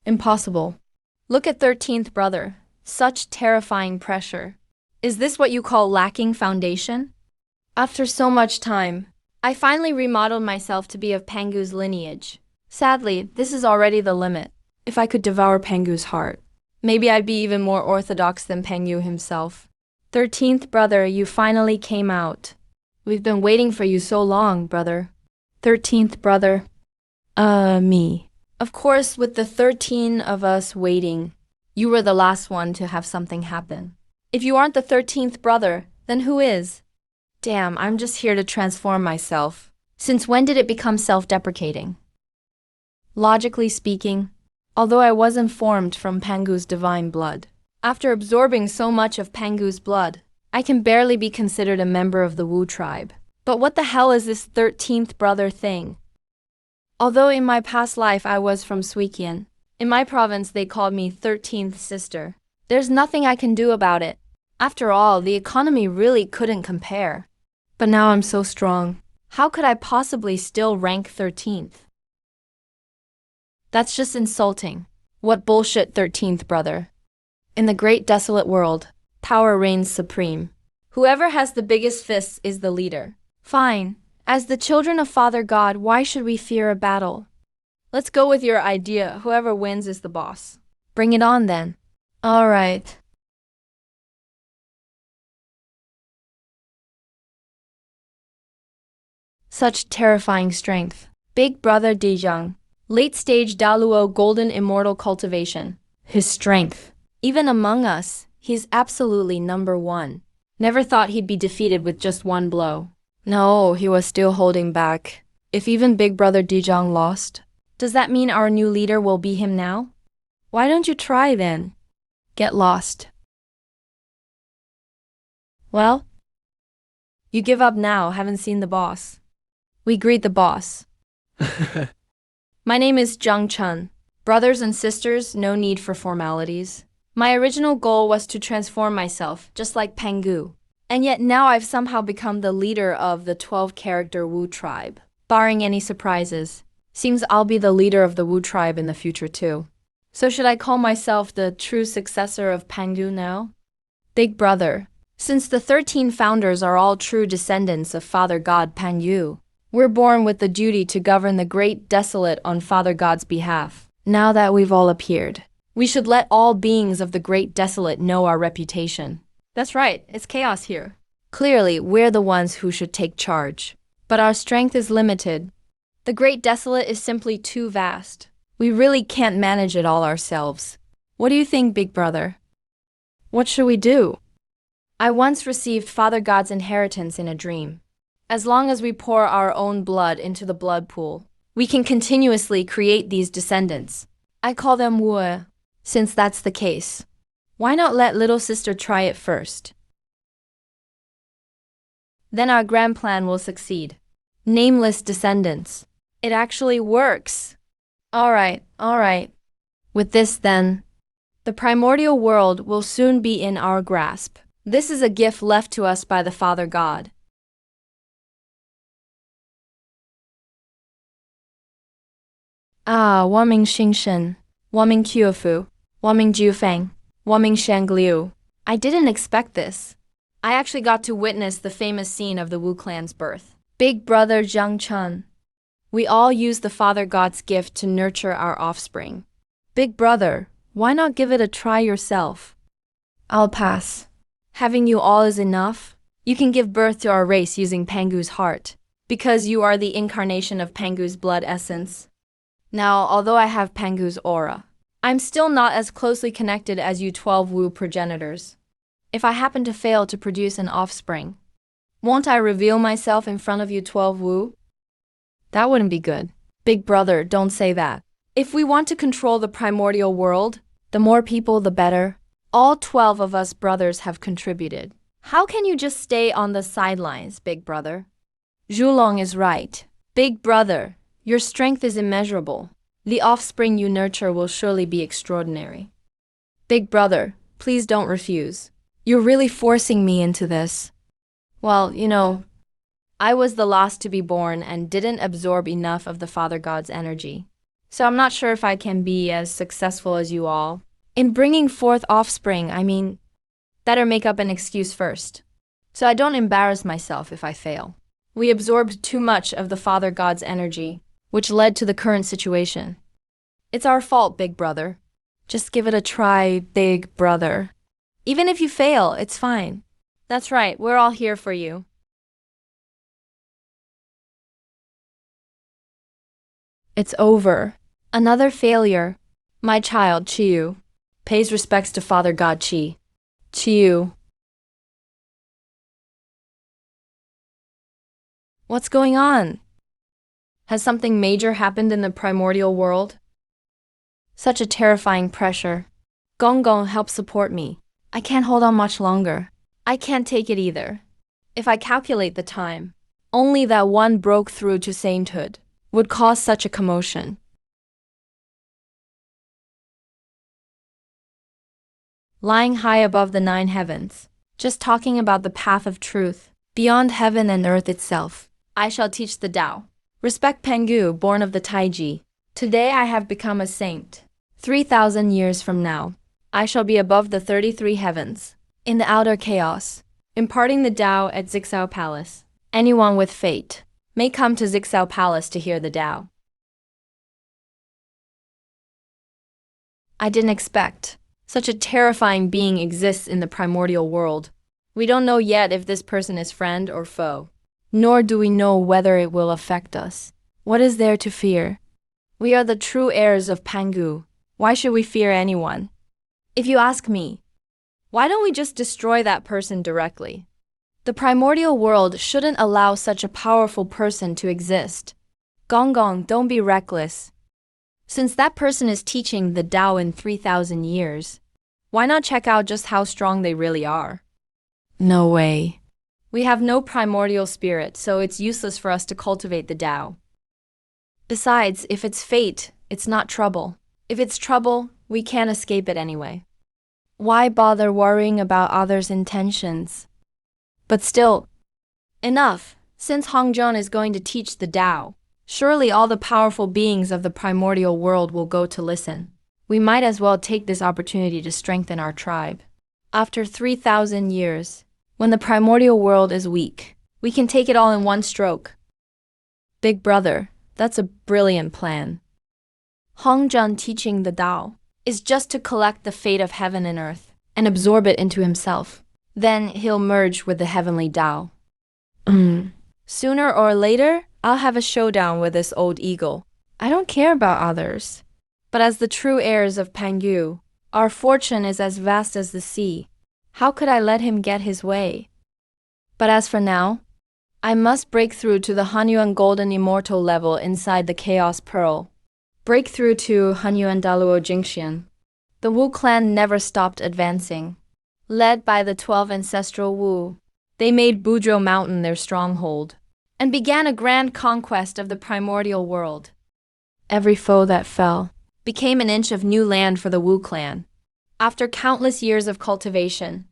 Impossible. Look at 13th brother. Such terrifying pressure. Is this what you call lacking foundation? After so much time, I finally remodeled myself to be of Pangu's lineage. Sadly, this is already the limit. If I could devour Pangu's heart, maybe I'd be even more orthodox than Pangu himself. 13th brother, you finally came out. We've been waiting for you so long, brother. 13th brother. Me. Of course, with the 13 of us waiting, you were the last one to have something happen. If you aren't the 13th brother, then who is? Damn, I'm just here to transform myself. Since when did it become self-deprecating? Logically speaking, although I was informed from Pangu's divine blood, after absorbing so much of Pangu's blood, I can barely be considered a member of the Wu tribe. But what the hell is this 13th brother thing? Although in my past life I was from Suiqian, in my province they called me 13th sister. There's nothing I can do about it. After all, the economy really couldn't compare. But now I'm so strong. How could I possibly still rank 13th? That's just insulting. What bullshit 13th brother. In the great desolate world, power reigns supreme. Whoever has the biggest fists is the leader. Fine. As the children of Father God, why should we fear a battle? Let's go with your idea. Whoever wins is the boss. Bring it on then. All right. Such terrifying strength. Big brother Dezhang. Late stage Daluo golden immortal cultivation. His strength. Even among us, he's absolutely number one. Never thought he'd be defeated with just one blow. No, he was still holding back. If even big brother Dezhang lost, does that mean our new leader will be him now? Why don't you try then? Get lost. Well? You give up now, haven't seen the boss. We greet the boss. My name is Zhang Chen. Brothers and sisters, no need for formalities. My original goal was to transform myself, just like Pangu. And yet now I've somehow become the leader of the 12-character Wu tribe. Barring any surprises, seems I'll be the leader of the Wu tribe in the future too. So should I call myself the true successor of Pangu now? Big brother, since the 13 founders are all true descendants of Father God Pangu, we're born with the duty to govern the great desolate on Father God's behalf. Now that we've all appeared, we should let all beings of the great desolate know our reputation. That's right, it's chaos here. Clearly, we're the ones who should take charge. But our strength is limited. The great desolate is simply too vast. We really can't manage it all ourselves. What do you think, big brother? What should we do? I once received Father God's inheritance in a dream. As long as we pour our own blood into the blood pool, we can continuously create these descendants. I call them Wu. Since that's the case, why not let little sister try it first? Then our grand plan will succeed. Nameless descendants. It actually works. All right. With this then, the primordial world will soon be in our grasp. This is a gift left to us by the Father God. Waming Xingshen, Waming Qiufu, Waming Jiufeng, Waming Shangliu. I didn't expect this. I actually got to witness the famous scene of the Wu clan's birth. Big brother Zhang Chen. We all use the Father God's gift to nurture our offspring. Big brother, why not give it a try yourself? I'll pass. Having you all is enough. You can give birth to our race using Pangu's heart, because you are the incarnation of Pangu's blood essence. Now, although I have Pangu's aura, I'm still not as closely connected as you 12 Wu progenitors. If I happen to fail to produce an offspring, won't I reveal myself in front of you 12 Wu? That wouldn't be good. Big brother, don't say that. If we want to control the primordial world, the more people the better. All 12 of us brothers have contributed. How can you just stay on the sidelines, big brother? Zhulong is right. Big brother, your strength is immeasurable. The offspring you nurture will surely be extraordinary. Big brother, please don't refuse. You're really forcing me into this. Well, I was the last to be born and didn't absorb enough of the Father God's energy. So I'm not sure if I can be as successful as you all. In bringing forth offspring, better make up an excuse first, so I don't embarrass myself if I fail. We absorbed too much of the Father God's energy, which led to the current situation. It's our fault, big brother. Just give it a try, big brother. Even if you fail, it's fine. That's right, we're all here for you. It's over. Another failure. My child, Chiyu, pays respects to Father God Chi. Chiyu. What's going on? Has something major happened in the primordial world? Such a terrifying pressure. Gonggong, help support me. I can't hold on much longer. I can't take it either. If I calculate the time, only that one broke through to Sainthood would cause such a commotion. Lying high above the 9 heavens, just talking about the path of truth, beyond heaven and earth itself, I shall teach the Tao. Respect Pengu, born of the Taiji. Today I have become a saint. 3,000 years from now, I shall be above the 33 heavens, in the outer chaos, imparting the Tao at Zixao Palace. Anyone with fate may come to Zixao Palace to hear the Tao. I didn't expect such a terrifying being exists in the primordial world. We don't know yet if this person is friend or foe, nor do we know whether it will affect us. What is there to fear? We are the true heirs of Pangu. Why should we fear anyone? If you ask me, why don't we just destroy that person directly? The primordial world shouldn't allow such a powerful person to exist. Gonggong, don't be reckless. Since that person is teaching the Tao in 3,000 years, why not check out just how strong they really are? No way. We have no primordial spirit, so it's useless for us to cultivate the Tao. Besides, if it's fate, it's not trouble. If it's trouble, we can't escape it anyway. Why bother worrying about others' intentions? But still, enough. Since Hongjun is going to teach the Tao, surely all the powerful beings of the primordial world will go to listen. We might as well take this opportunity to strengthen our tribe. After 3,000 years, when the primordial world is weak, we can take it all in one stroke. Big brother, that's a brilliant plan. Hongjun teaching the Tao is just to collect the fate of heaven and earth and absorb it into himself. Then he'll merge with the heavenly Tao. Sooner or later, I'll have a showdown with this old eagle. I don't care about others. But as the true heirs of Pangu, our fortune is as vast as the sea. How could I let him get his way? But as for now, I must break through to the Hanyuan Golden Immortal level inside the Chaos Pearl. Break through to Hanyuan Daluo Jingxian. The Wu clan never stopped advancing. Led by the 12 ancestral Wu, they made Buzhou Mountain their stronghold and began a grand conquest of the primordial world. Every foe that fell became an inch of new land for the Wu clan. After countless years of cultivation,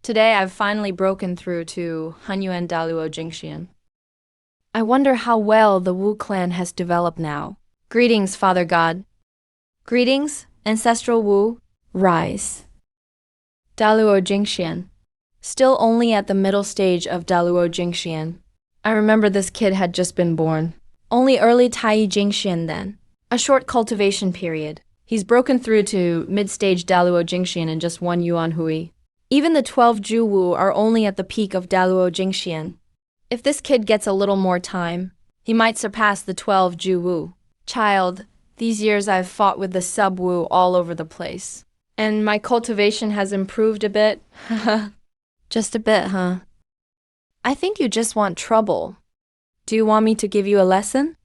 today I've finally broken through to Hanyuan Daluo Jingxian. I wonder how well the Wu clan has developed now. Greetings, Father God. Greetings, ancestral Wu. Rise. Daluo Jingxian. Still only at the middle stage of Daluo Jingxian. I remember this kid had just been born. Only early Tai Jingxian then. A short cultivation period. He's broken through to mid-stage Daluo Jingxian in just 1 yuan hui. Even the 12 Ju Wu are only at the peak of Daluo Jingxian. If this kid gets a little more time, he might surpass the 12 Ju Wu. Child, these years I've fought with the sub-Wu all over the place. And my cultivation has improved a bit. Just a bit, huh? I think you just want trouble. Do you want me to give you a lesson?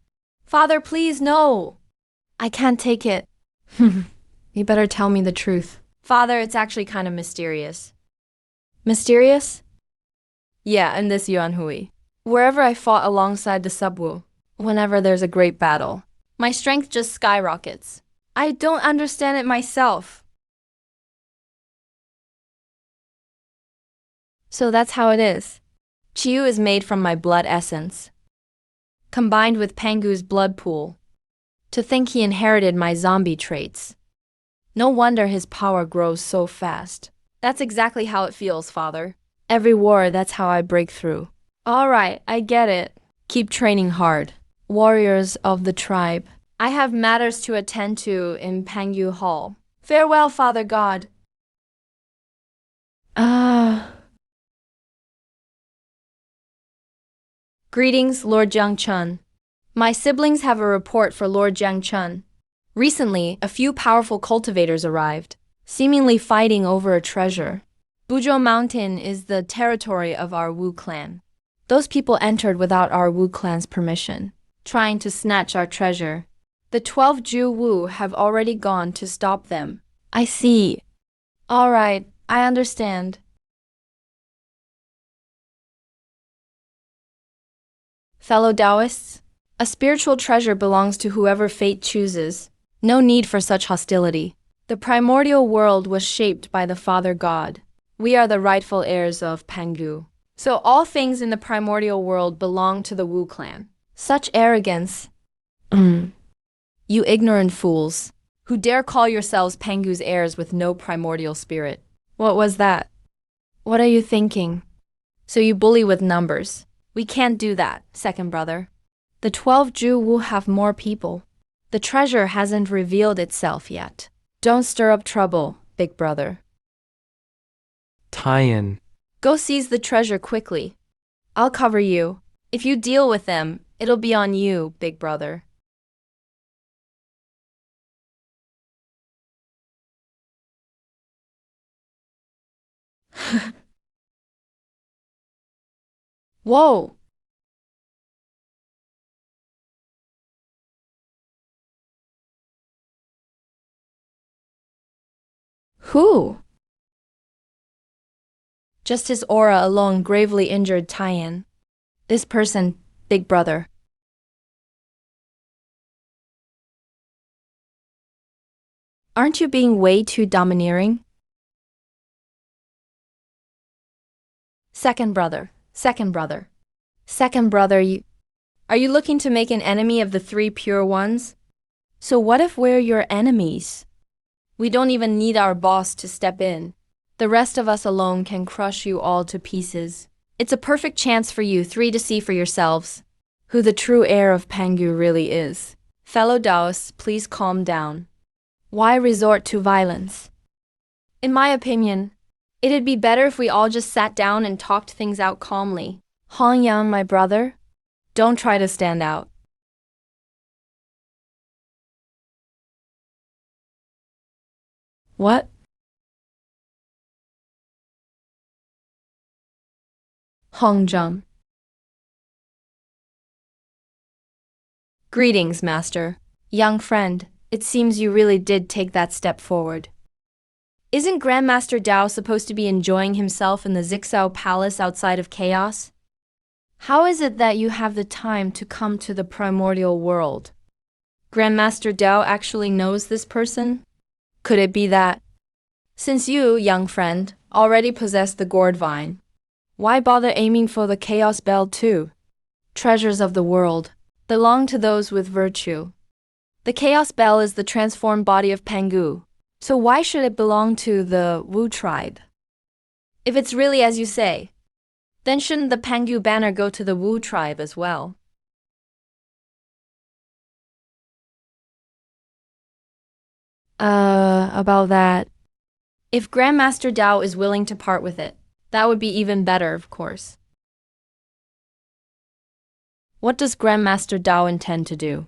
Father, please, no! I can't take it. You better tell me the truth. Father, it's actually kind of mysterious. Mysterious? Yeah, and this Yuan Hui. Wherever I fought alongside the Subwu, whenever there's a great battle, my strength just skyrockets. I don't understand it myself. So that's how it is. Chiyu is made from my blood essence, combined with Pangu's blood pool. To think he inherited my zombie traits. No wonder his power grows so fast. That's exactly how it feels, father. Every war, that's how I break through. Alright, I get it. Keep training hard. Warriors of the tribe. I have matters to attend to in Pangu Hall. Farewell, Father God. Greetings, Lord Jiangchun. My siblings have a report for Lord Jiangchun. Recently, a few powerful cultivators arrived, seemingly fighting over a treasure. Buzhou Mountain is the territory of our Wu clan. Those people entered without our Wu clan's permission, trying to snatch our treasure. The 12 Ju Wu have already gone to stop them. I see. Alright, I understand. Fellow Taoists, a spiritual treasure belongs to whoever fate chooses. No need for such hostility. The primordial world was shaped by the Father God. We are the rightful heirs of Pangu. So all things in the primordial world belong to the Wu clan. Such arrogance. You ignorant fools, who dare call yourselves Pangu's heirs with no primordial spirit. What was that? What are you thinking? So you bully with numbers. We can't do that, second brother. The 12 Ju will have more people. The treasure hasn't revealed itself yet. Don't stir up trouble, big brother.
Tie-in.
Go seize the treasure quickly. I'll cover you. If you deal with them, it'll be on you, big brother. Whoa! Who? Just his aura alone gravely injured Taiyan. This person, big brother. Aren't you being way too domineering? Second brother, second brother. Second brother, are you looking to make an enemy of the 3 pure ones? So what if we're your enemies? We don't even need our boss to step in. The rest of us alone can crush you all to pieces. It's a perfect chance for you 3 to see for yourselves who the true heir of Pangu really is. Fellow Taoists, please calm down. Why resort to violence? In my opinion, it'd be better if we all just sat down and talked things out calmly. Hongjun, my brother, don't try to stand out. What? Hongjun. Greetings, master. Young friend, it seems you really did take that step forward. Isn't Grandmaster Dao supposed to be enjoying himself in the Zixao Palace outside of Chaos? How is it that you have the time to come to the primordial world? Grandmaster Dao actually knows this person? Could it be that, since you, young friend, already possess the gourd vine, why bother aiming for the Chaos Bell too? Treasures of the world belong to those with virtue. The Chaos Bell is the transformed body of Pangu, so why should it belong to the Wu tribe? If it's really as you say, then shouldn't the Pangu banner go to the Wu tribe as well? About that. If Grandmaster Dao is willing to part with it, that would be even better, of course. What does Grandmaster Dao intend to do?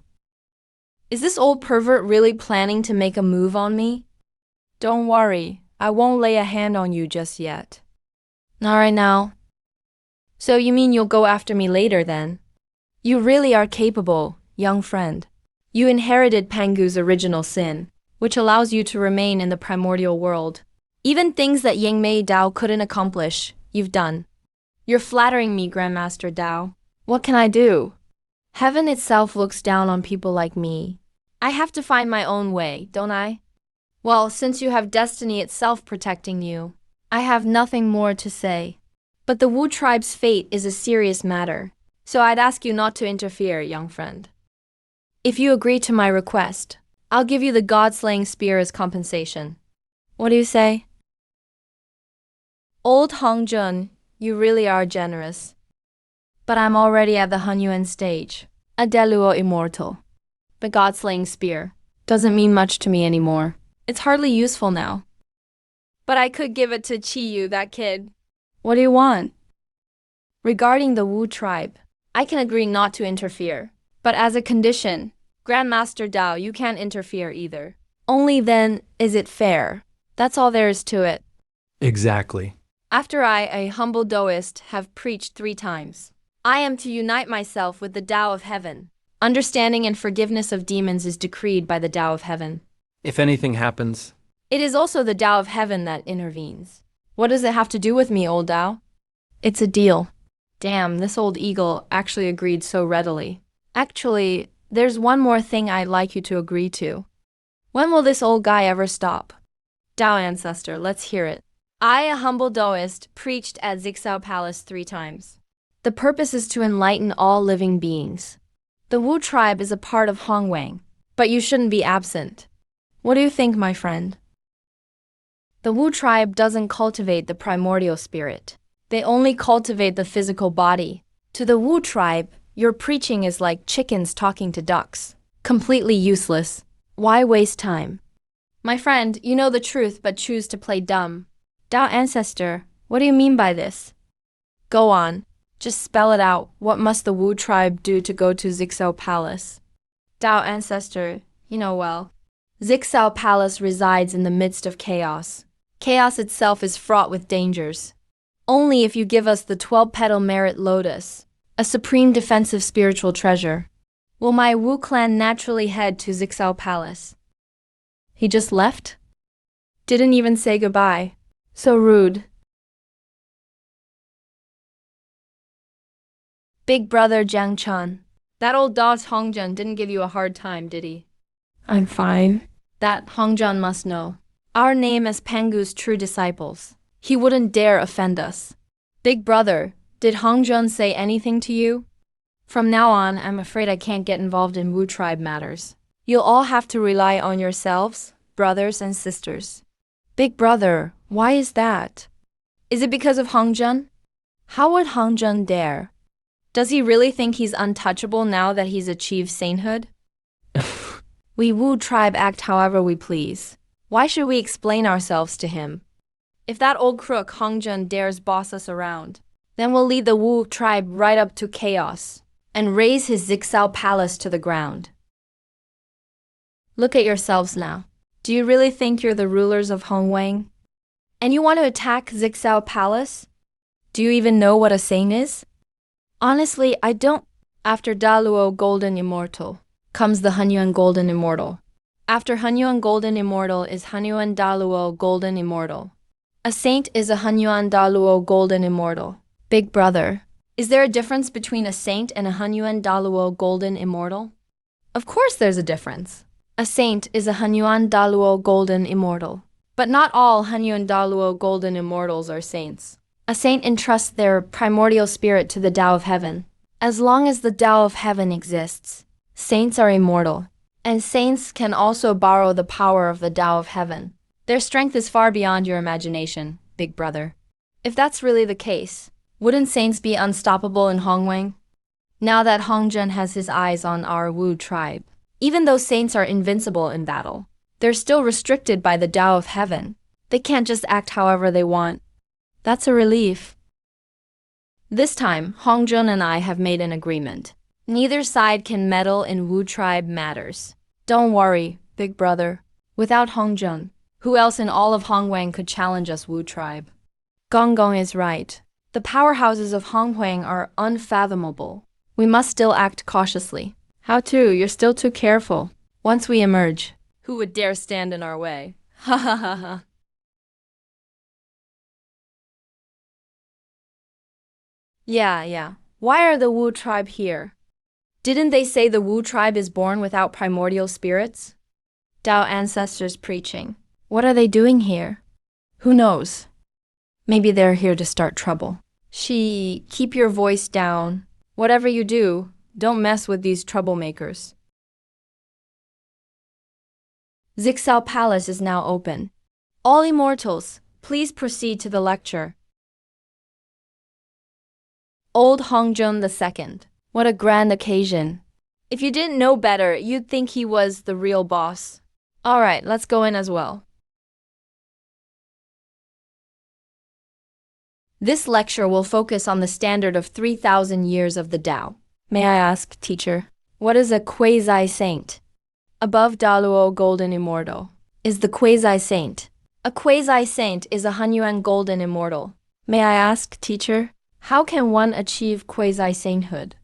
Is this old pervert really planning to make a move on me? Don't worry, I won't lay a hand on you just yet. Not right now. So you mean you'll go after me later then? You really are capable, young friend. You inherited Pangu's original sin, which allows you to remain in the primordial world. Even things that Yangmei Dao couldn't accomplish, you've done. You're flattering me, Grandmaster Dao. What can I do? Heaven itself looks down on people like me. I have to find my own way, don't I? Well, since you have destiny itself protecting you, I have nothing more to say. But the Wu tribe's fate is a serious matter, so I'd ask you not to interfere, young friend. If you agree to my request, I'll give you the god-slaying spear as compensation. What do you say? Old Hongjun, you really are generous. But I'm already at the Hongyuan stage, a Deluo immortal. The god-slaying spear doesn't mean much to me anymore. It's hardly useful now. But I could give it to Chiyu, that kid. What do you want? Regarding the Wu tribe, I can agree not to interfere. But as a condition, Grandmaster Dao, you can't interfere either. Only then is it fair. That's all there is to it.
Exactly.
After I, a humble Daoist, have preached 3 times, I am to unite myself with the Tao of Heaven. Understanding and forgiveness of demons is decreed by the Tao of Heaven.
If anything happens,
It is also the Tao of Heaven that intervenes. What does it have to do with me, old Tao? It's a deal. Damn, this old eagle actually agreed so readily. Actually, there's one more thing I'd like you to agree to. When will this old guy ever stop? Tao Ancestor, let's hear it. I, a humble Daoist, preached at Zixao Palace 3 times. The purpose is to enlighten all living beings. The Wu tribe is a part of Hongwang, but you shouldn't be absent. What do you think, my friend? The Wu tribe doesn't cultivate the primordial spirit. They only cultivate the physical body. To the Wu tribe, your preaching is like chickens talking to ducks. Completely useless. Why waste time? My friend, you know the truth but choose to play dumb. Tao Ancestor, what do you mean by this? Go on. Just spell it out. What must the Wu tribe do to go to Zixao Palace? Tao Ancestor, you know well. Zixao Palace resides in the midst of chaos. Chaos itself is fraught with dangers. Only if you give us the 12-petal merit lotus, a supreme defensive spiritual treasure, will my Wu clan naturally head to Zixao Palace. He just left? Didn't even say goodbye. So rude. Big brother Jiang Chun. That old dog's Hongjun didn't give you a hard time, did he? I'm fine. That Hongjun must know. Our name as Pangu's true disciples. He wouldn't dare offend us. Big brother, did Hongjun say anything to you? From now on, I'm afraid I can't get involved in Wu tribe matters. You'll all have to rely on yourselves, brothers and sisters. Big brother, why is that? Is it because of Hongjun? How would Hongjun dare? Does he really think he's untouchable now that he's achieved sainthood? We Wu tribe act however we please. Why should we explain ourselves to him? If that old crook Hongjun dares boss us around, then we'll lead the Wu tribe right up to chaos and raze his Zixao Palace to the ground. Look at yourselves now. Do you really think you're the rulers of Hongwang? And you want to attack Zixao Palace? Do you even know what a saint is? Honestly, I don't. After Daluo Golden Immortal comes the Hunyuan Golden Immortal. After Hunyuan Golden Immortal is Hunyuan Daluo Golden Immortal. A saint is a Hunyuan Daluo Golden Immortal. Big brother, is there a difference between a saint and a Hunyuan Daluo Golden Immortal? Of course there's a difference. A saint is a Hunyuan Daluo Golden Immortal. But not all Hunyuan Daluo Golden Immortals are saints. A saint entrusts their primordial spirit to the Tao of Heaven. As long as the Tao of Heaven exists, saints are immortal. And saints can also borrow the power of the Tao of Heaven. Their strength is far beyond your imagination, big brother. If that's really the case, wouldn't saints be unstoppable in Hongwang? Now that Hongjun has his eyes on our Wu tribe, even though saints are invincible in battle, they're still restricted by the Tao of Heaven. They can't just act however they want. That's a relief. This time, Hongjun and I have made an agreement. Neither side can meddle in Wu tribe matters. Don't worry, big brother. Without Hongjun, who else in all of Hongwang could challenge us Wu tribe? Gonggong is right. The powerhouses of Hongwang are unfathomable. We must still act cautiously. How to? You're still too careful. Once we emerge, who would dare stand in our way? Ha ha ha ha. Yeah. Why are the Wu tribe here? Didn't they say the Wu tribe is born without primordial spirits? Tao ancestors preaching. What are they doing here? Who knows? Maybe they're here to start trouble. Keep your voice down. Whatever you do, don't mess with these troublemakers. Zixao Palace is now open. All immortals, please proceed to the lecture. Old Hongjun II. What a grand occasion. If you didn't know better, you'd think he was the real boss. Alright, let's go in as well. This lecture will focus on the standard of 3,000 years of the Tao. May I ask, teacher, what is a quasi-saint? Above Daluo Golden Immortal is the quasi-saint. A quasi-saint is a Hanyuan Golden Immortal. May I ask, teacher, how can one achieve quasi-sainthood?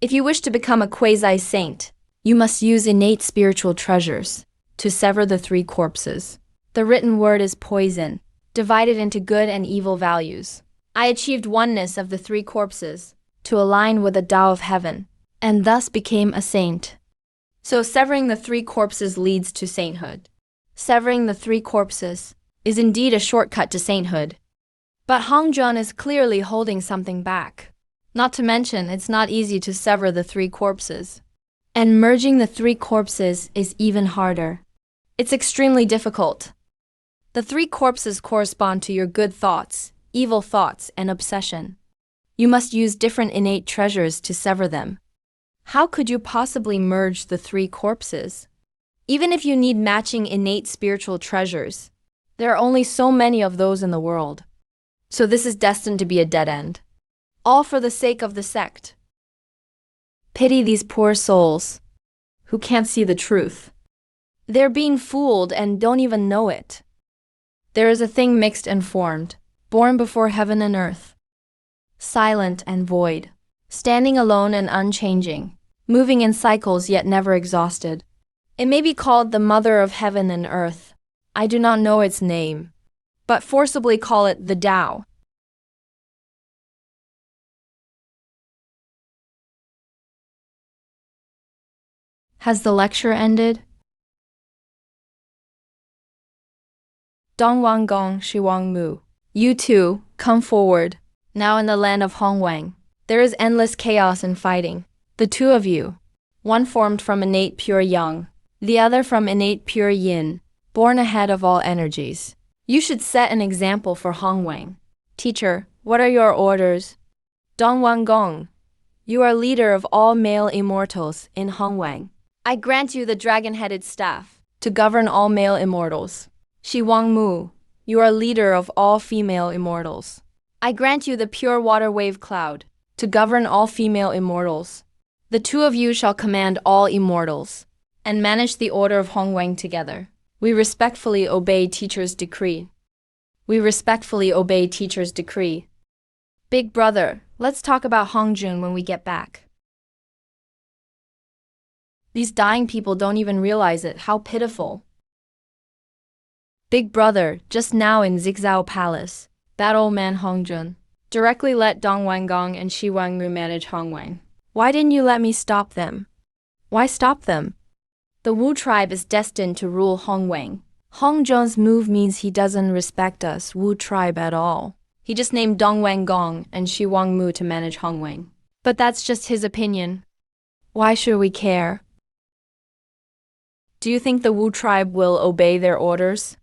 If you wish to become a quasi-saint, you must use innate spiritual treasures to sever the three corpses. The written word is poison, divided into good and evil values. I achieved oneness of the three corpses to align with the Tao of heaven, and thus became a saint. So severing the three corpses leads to sainthood. Severing the three corpses is indeed a shortcut to sainthood. But Hongjun is clearly holding something back. Not to mention, it's not easy to sever the three corpses. And merging the three corpses is even harder. It's extremely difficult. The three corpses correspond to your good thoughts, evil thoughts, and obsession. You must use different innate treasures to sever them. How could you possibly merge the three corpses? Even if you need matching innate spiritual treasures, there are only so many of those in the world. So this is destined to be a dead end. All for the sake of the sect. Pity these poor souls who can't see the truth. They're being fooled and don't even know it. There is a thing mixed and formed, born before heaven and earth. Silent and void, standing alone and unchanging, moving in cycles yet never exhausted. It may be called the mother of heaven and earth. I do not know its name, but forcibly call it the Tao. Has the lecture ended? Dong Gong Shi Mu. You two, come forward. Now in the land of Hongwang, there is endless chaos and fighting. The two of you, one formed from innate pure yang, the other from innate pure yin, born ahead of all energies. You should set an example for Hongwang. Teacher, what are your orders? Dong Gong, you are leader of all male immortals in Hongwang. I grant you the dragon-headed staff to govern all male immortals. Shi Mu, you are leader of all female immortals. I grant you the pure water wave cloud to govern all female immortals. The two of you shall command all immortals and manage the order of Hongwang together. We respectfully obey teacher's decree. We respectfully obey teacher's decree. Big brother, let's talk about Hongjun when we get back. These dying people don't even realize it. How pitiful. Big brother, just now in Zixao Palace, that old man Hongjun directly let Dong Gong and Shi Mu manage Hongwang. Why didn't you let me stop them? Why stop them? The Wu tribe is destined to rule Hongwang. Hongjun's move means he doesn't respect us, Wu tribe, at all. He just named Dong Gong and Shi Mu to manage Hongwang. But that's just his opinion. Why should we care? Do you think the Wu tribe will obey their orders?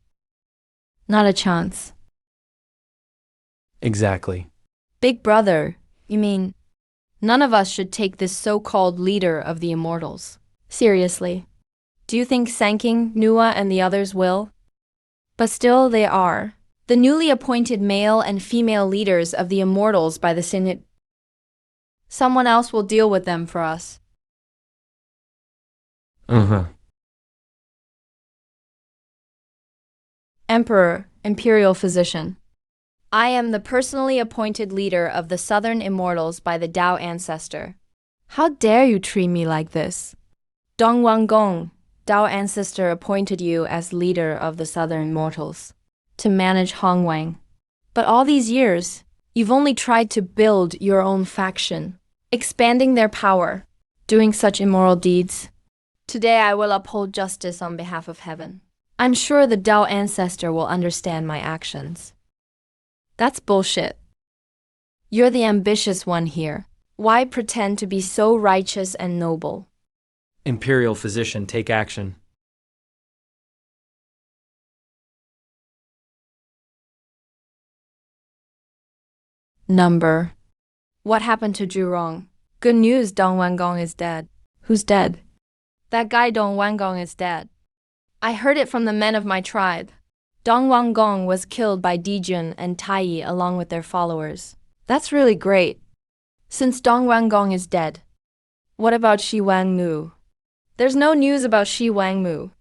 Not a chance.
Exactly.
Big brother, you mean none of us should take this so-called leader of the immortals seriously? Do you think Sanking, Nua, and the others will? But still they are the newly appointed male and female leaders of the immortals by the Sainthood. Someone else will deal with them for us. Emperor, Imperial Physician. I am the personally appointed leader of the Southern Immortals by the Tao Ancestor. How dare you treat me like this? Dong Gong, Tao Ancestor appointed you as leader of the Southern Immortals to manage Hongwang. But all these years, You've only tried to build your own faction, expanding their power, doing such immoral deeds. Today I will uphold justice on behalf of heaven. I'm sure the Dao Ancestor will understand my actions. That's bullshit. You're the ambitious one here. Why pretend to be so righteous and noble?
Imperial Physician, take action.
Number. What happened to Zhurong? Good news, Dong Wangong is dead. Who's dead? That guy Dong Wangong is dead. I heard it from the men of my tribe. Dong Wangong was killed by Dijun and Taiyi along with their followers. That's really great. Since Dong Wangong is dead, what about Shi Wangmu? There's no news about Shi Wangmu.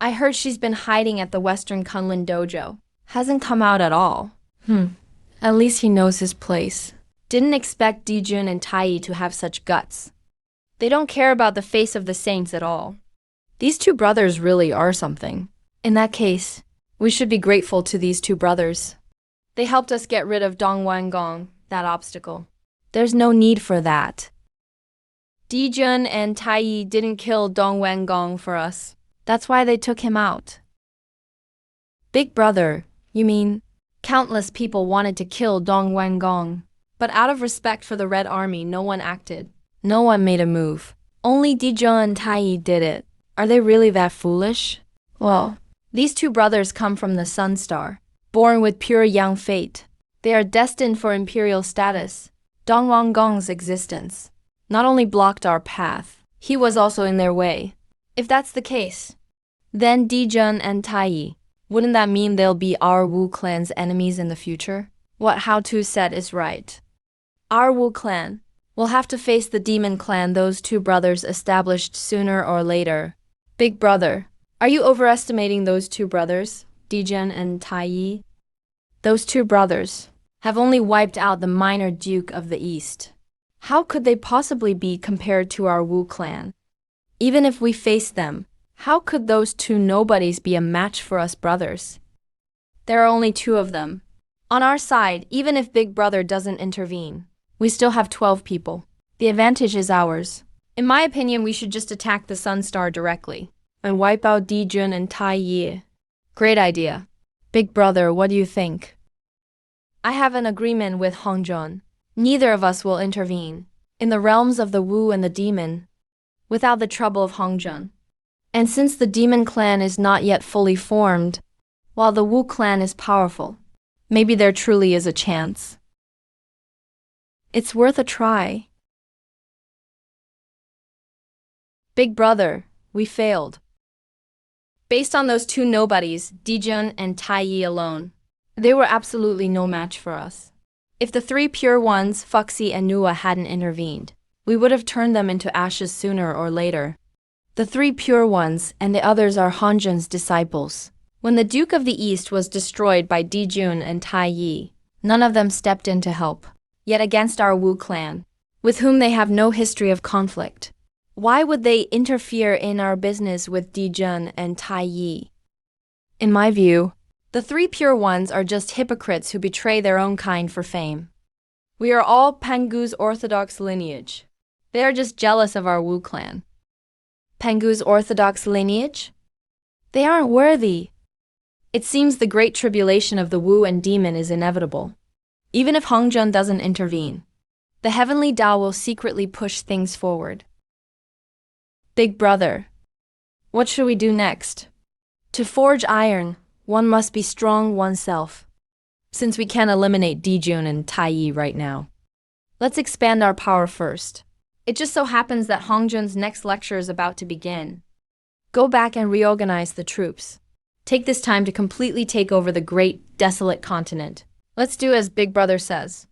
I heard she's been hiding at the Western Kunlun dojo. Hasn't come out at all. At least he knows his place. Didn't expect Dijun and Taiyi to have such guts. They don't care about the face of the saints at all. These two brothers really are something. In that case, we should be grateful to these two brothers. They helped us get rid of Dong Wangong, that obstacle. There's no need for that. Dijun and Taiyi didn't kill Dong Wangong for us. That's why they took him out. Big brother, you mean? Countless people wanted to kill Dong Wangong, but out of respect for the Red Army, no one acted. No one made a move. Only Dijun and Taiyi did it. Are they really that foolish? Well, these two brothers come from the Sun Star, born with pure yang fate. They are destined for imperial status. Dong Wangong's existence not only blocked our path, he was also in their way. If that's the case, then Dijun and Taiyi, wouldn't that mean they'll be our Wu clan's enemies in the future? What How To said is right. Our Wu clan will have to face the demon clan those two brothers established sooner or later. Big brother, are you overestimating those two brothers, Dijun and Taiyi? Those two brothers have only wiped out the minor duke of the East. How could they possibly be compared to our Wu clan? Even if we face them, how could those two nobodies be a match for us brothers? There are only two of them. On our side, even if Big Brother doesn't intervene, we still have 12 people. The advantage is ours. In my opinion, we should just attack the Sun Star directly and wipe out Dijun and Taiyi. Great idea. Big Brother, what do you think? I have an agreement with Hongjun. Neither of us will intervene in the realms of the Wu and the demon without the trouble of Hongjun. And since the demon clan is not yet fully formed, while the Wu clan is powerful, maybe there truly is a chance. It's worth a try. Big brother, we failed. Based on those two nobodies, Dijun and Taiyi alone, they were absolutely no match for us. If the three pure ones, Fuxi and Nua, hadn't intervened, we would have turned them into ashes sooner or later. The three pure ones and the others are Hongjun's disciples. When the Duke of the East was destroyed by Dijun and Taiyi, none of them stepped in to help. Yet against our Wu clan, with whom they have no history of conflict, why would they interfere in our business with Dijun and Taiyi? In my view, the three pure ones are just hypocrites who betray their own kind for fame. We are all Pangu's orthodox lineage. They are just jealous of our Wu clan. Pangu's orthodox lineage? They aren't worthy. It seems the great tribulation of the Wu and demon is inevitable. Even if Hongjun doesn't intervene, the heavenly Dao will secretly push things forward. Big brother, what should we do next? To forge iron, one must be strong oneself. Since we can't eliminate Dijun and Taiyi right now, let's expand our power first. It just so happens that Hongjun's next lecture is about to begin. Go back and reorganize the troops. Take this time to completely take over the great, desolate continent. Let's do as Big Brother says.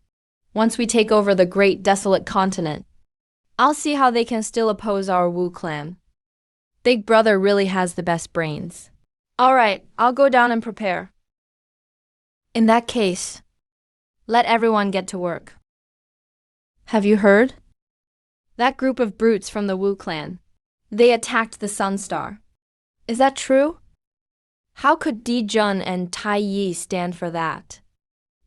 Once we take over the great, desolate continent, I'll see how they can still oppose our Wu clan. Big Brother really has the best brains. All right, I'll go down and prepare. In that case, let everyone get to work. Have you heard? That group of brutes from the Wu clan, they attacked the Sun Star. Is that true? How could Dijun and Taiyi stand for that?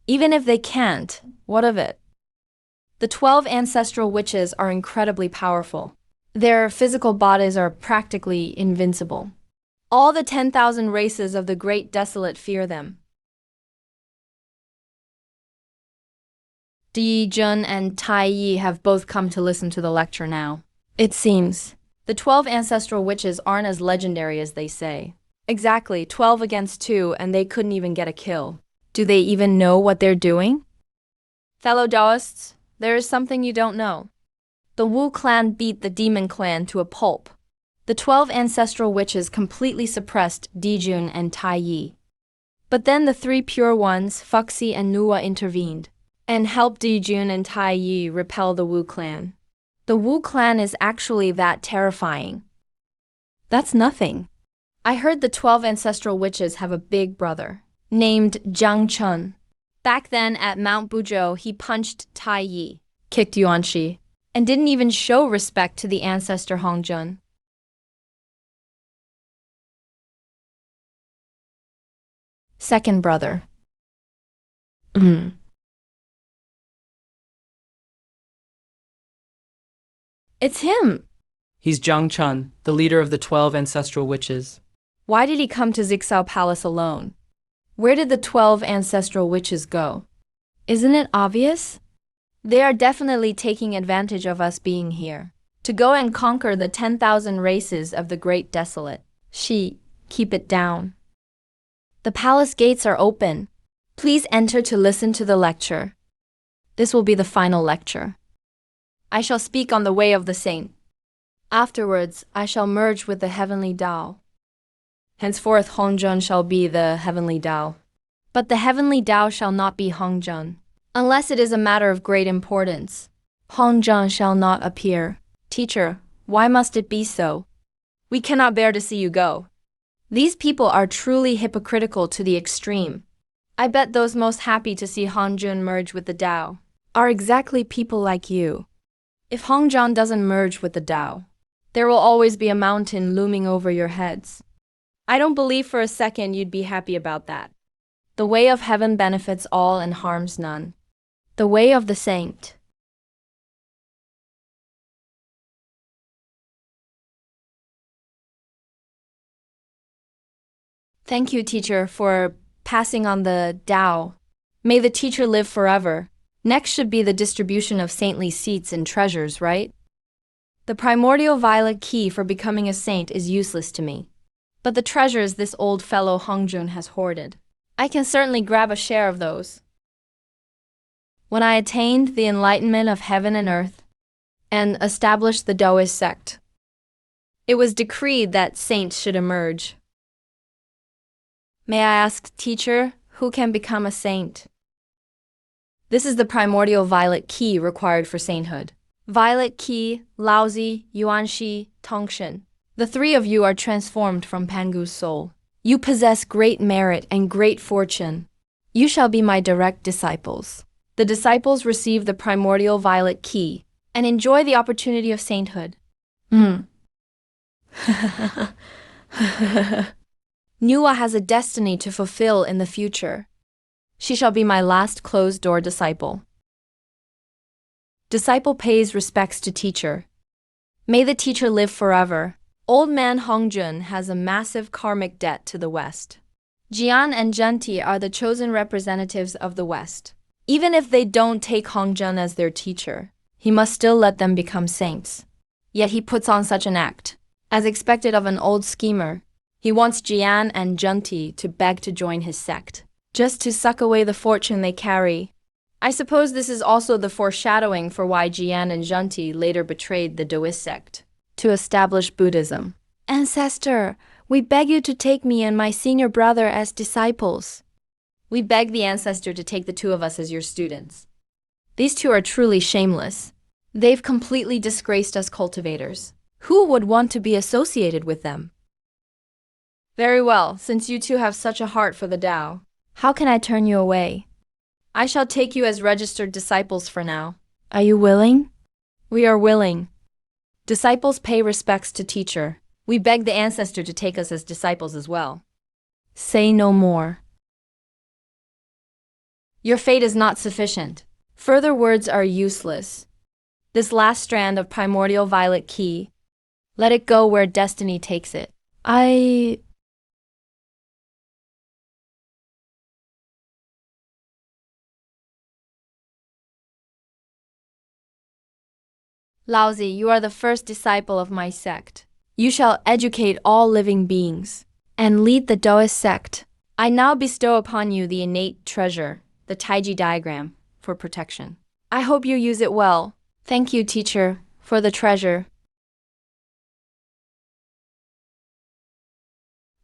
Even if they can't, What of it? The 12 ancestral witches are incredibly powerful. Their physical bodies are practically invincible. All the 10,000 races of the Great Desolate fear them. Di Jun and Tai Yi have both come to listen to the lecture now. It seems the 12 ancestral witches aren't as legendary as they say. Exactly, 12 against 2, and they couldn't even get a kill. Do they even know what they're doing? Fellow Daoists, there is something you don't know. The Wu clan beat the demon clan to a pulp. The 12 ancestral witches completely suppressed Dijun and Tai Yi. But then the 3 pure ones, Fuxi and Nuwa, intervened and helped Dijun and Tai Yi repel the Wu clan. The Wu clan is actually that terrifying. That's nothing. I heard the 12 ancestral witches have a big brother named Jiang Chun. Back then at Mount Buzhou, he punched Tai Yi, kicked Yuanxi, and didn't even show respect to the ancestor Hongjun. Second brother. It's him!
He's Jiang Chun, the leader of the 12 ancestral witches.
Why did he come to Zixao Palace alone? Where did the 12 ancestral witches go? Isn't it obvious? They are definitely taking advantage of us being here, to go and conquer the 10,000 races of the Great Desolate. Keep it down. The palace gates are open. Please enter to listen to the lecture. This will be the final lecture. I shall speak on the way of the saint. Afterwards, I shall merge with the heavenly Tao. Henceforth, Hongjun shall be the heavenly Tao. But the heavenly Tao shall not be Hongjun, unless it is a matter of great importance. Hongjun shall not appear. Teacher, why must it be so? We cannot bear to see you go. These people are truly hypocritical to the extreme. I bet those most happy to see Hongjun merge with the Tao are exactly people like you. If Hongjun doesn't merge with the Tao, there will always be a mountain looming over your heads. I don't believe for a second you'd be happy about that. The way of heaven benefits all and harms none. The way of the saint. Thank you, teacher, for passing on the Tao. May the teacher live forever. Next should be the distribution of saintly seats and treasures, right? The primordial violet key for becoming a saint is useless to me. But the treasures this old fellow Hongjun has hoarded, I can certainly grab a share of those. When I attained the enlightenment of heaven and earth, and established the Taoist sect, it was decreed that saints should emerge. May I ask, teacher, who can become a saint? This is the primordial violet key required for sainthood. Violet Qi, Laozi, Yuanxi, Tongshen. The 3 of you are transformed from Pangu's soul. You possess great merit and great fortune. You shall be my direct disciples. The disciples receive the primordial violet key and enjoy the opportunity of sainthood. Nuwa has a destiny to fulfill in the future. She shall be my last closed-door disciple. Disciple pays respects to teacher. May the teacher live forever. Old man Hongjun has a massive karmic debt to the West. Jian and Zhenti are the chosen representatives of the West. Even if they don't take Hongjun as their teacher, he must still let them become saints. Yet he puts on such an act. As expected of an old schemer, he wants Jian and Zhenti to beg to join his sect, just to suck away the fortune they carry. I suppose this is also the foreshadowing for why Jian and Zhenti later betrayed the Taoist sect to establish Buddhism. Ancestor, we beg you to take me and my senior brother as disciples. We beg the ancestor to take the 2 of us as your students. These 2 are truly shameless. They've completely disgraced us cultivators. Who would want to be associated with them? Very well, since you 2 have such a heart for the Tao, how can I turn you away? I shall take you as registered disciples for now. Are you willing? We are willing. Disciples pay respects to teacher. We beg the ancestor to take us as disciples as well. Say no more. Your fate is not sufficient. Further words are useless. This last strand of primordial violet key, let it go where destiny takes it. Laozi, you are the first disciple of my sect. You shall educate all living beings and lead the Taoist sect. I now bestow upon you the innate treasure, the Taiji diagram, for protection. I hope you use it well. Thank you, teacher, for the treasure.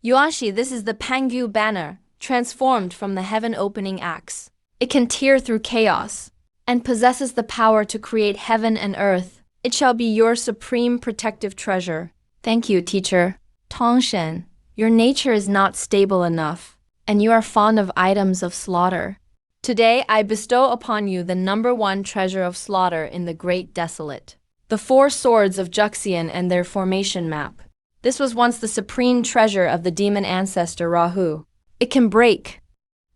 Yuanshi, this is the Pangu banner, transformed from the heaven-opening axe. It can tear through chaos and possesses the power to create heaven and earth. It shall be your supreme protective treasure. Thank you, teacher. Tongshen, your nature is not stable enough, and you are fond of items of slaughter. Today I bestow upon you the #1 treasure of slaughter in the Great Desolate, the 4 swords of Juxian and their formation map. This was once the supreme treasure of the demon ancestor Luo Hou. It can break.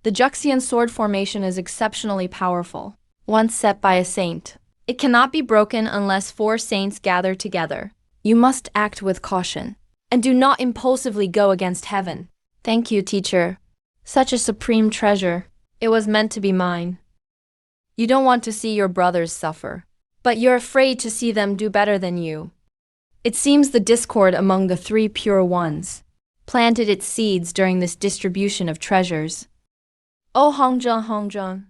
The Juxian sword formation is exceptionally powerful, once set by a saint. It cannot be broken unless 4 saints gather together. You must act with caution, and do not impulsively go against heaven. Thank you, teacher. Such a supreme treasure. It was meant to be mine. You don't want to see your brothers suffer, but you're afraid to see them do better than you. It seems the discord among the 3 pure ones planted its seeds during this distribution of treasures. Oh, Hongjun.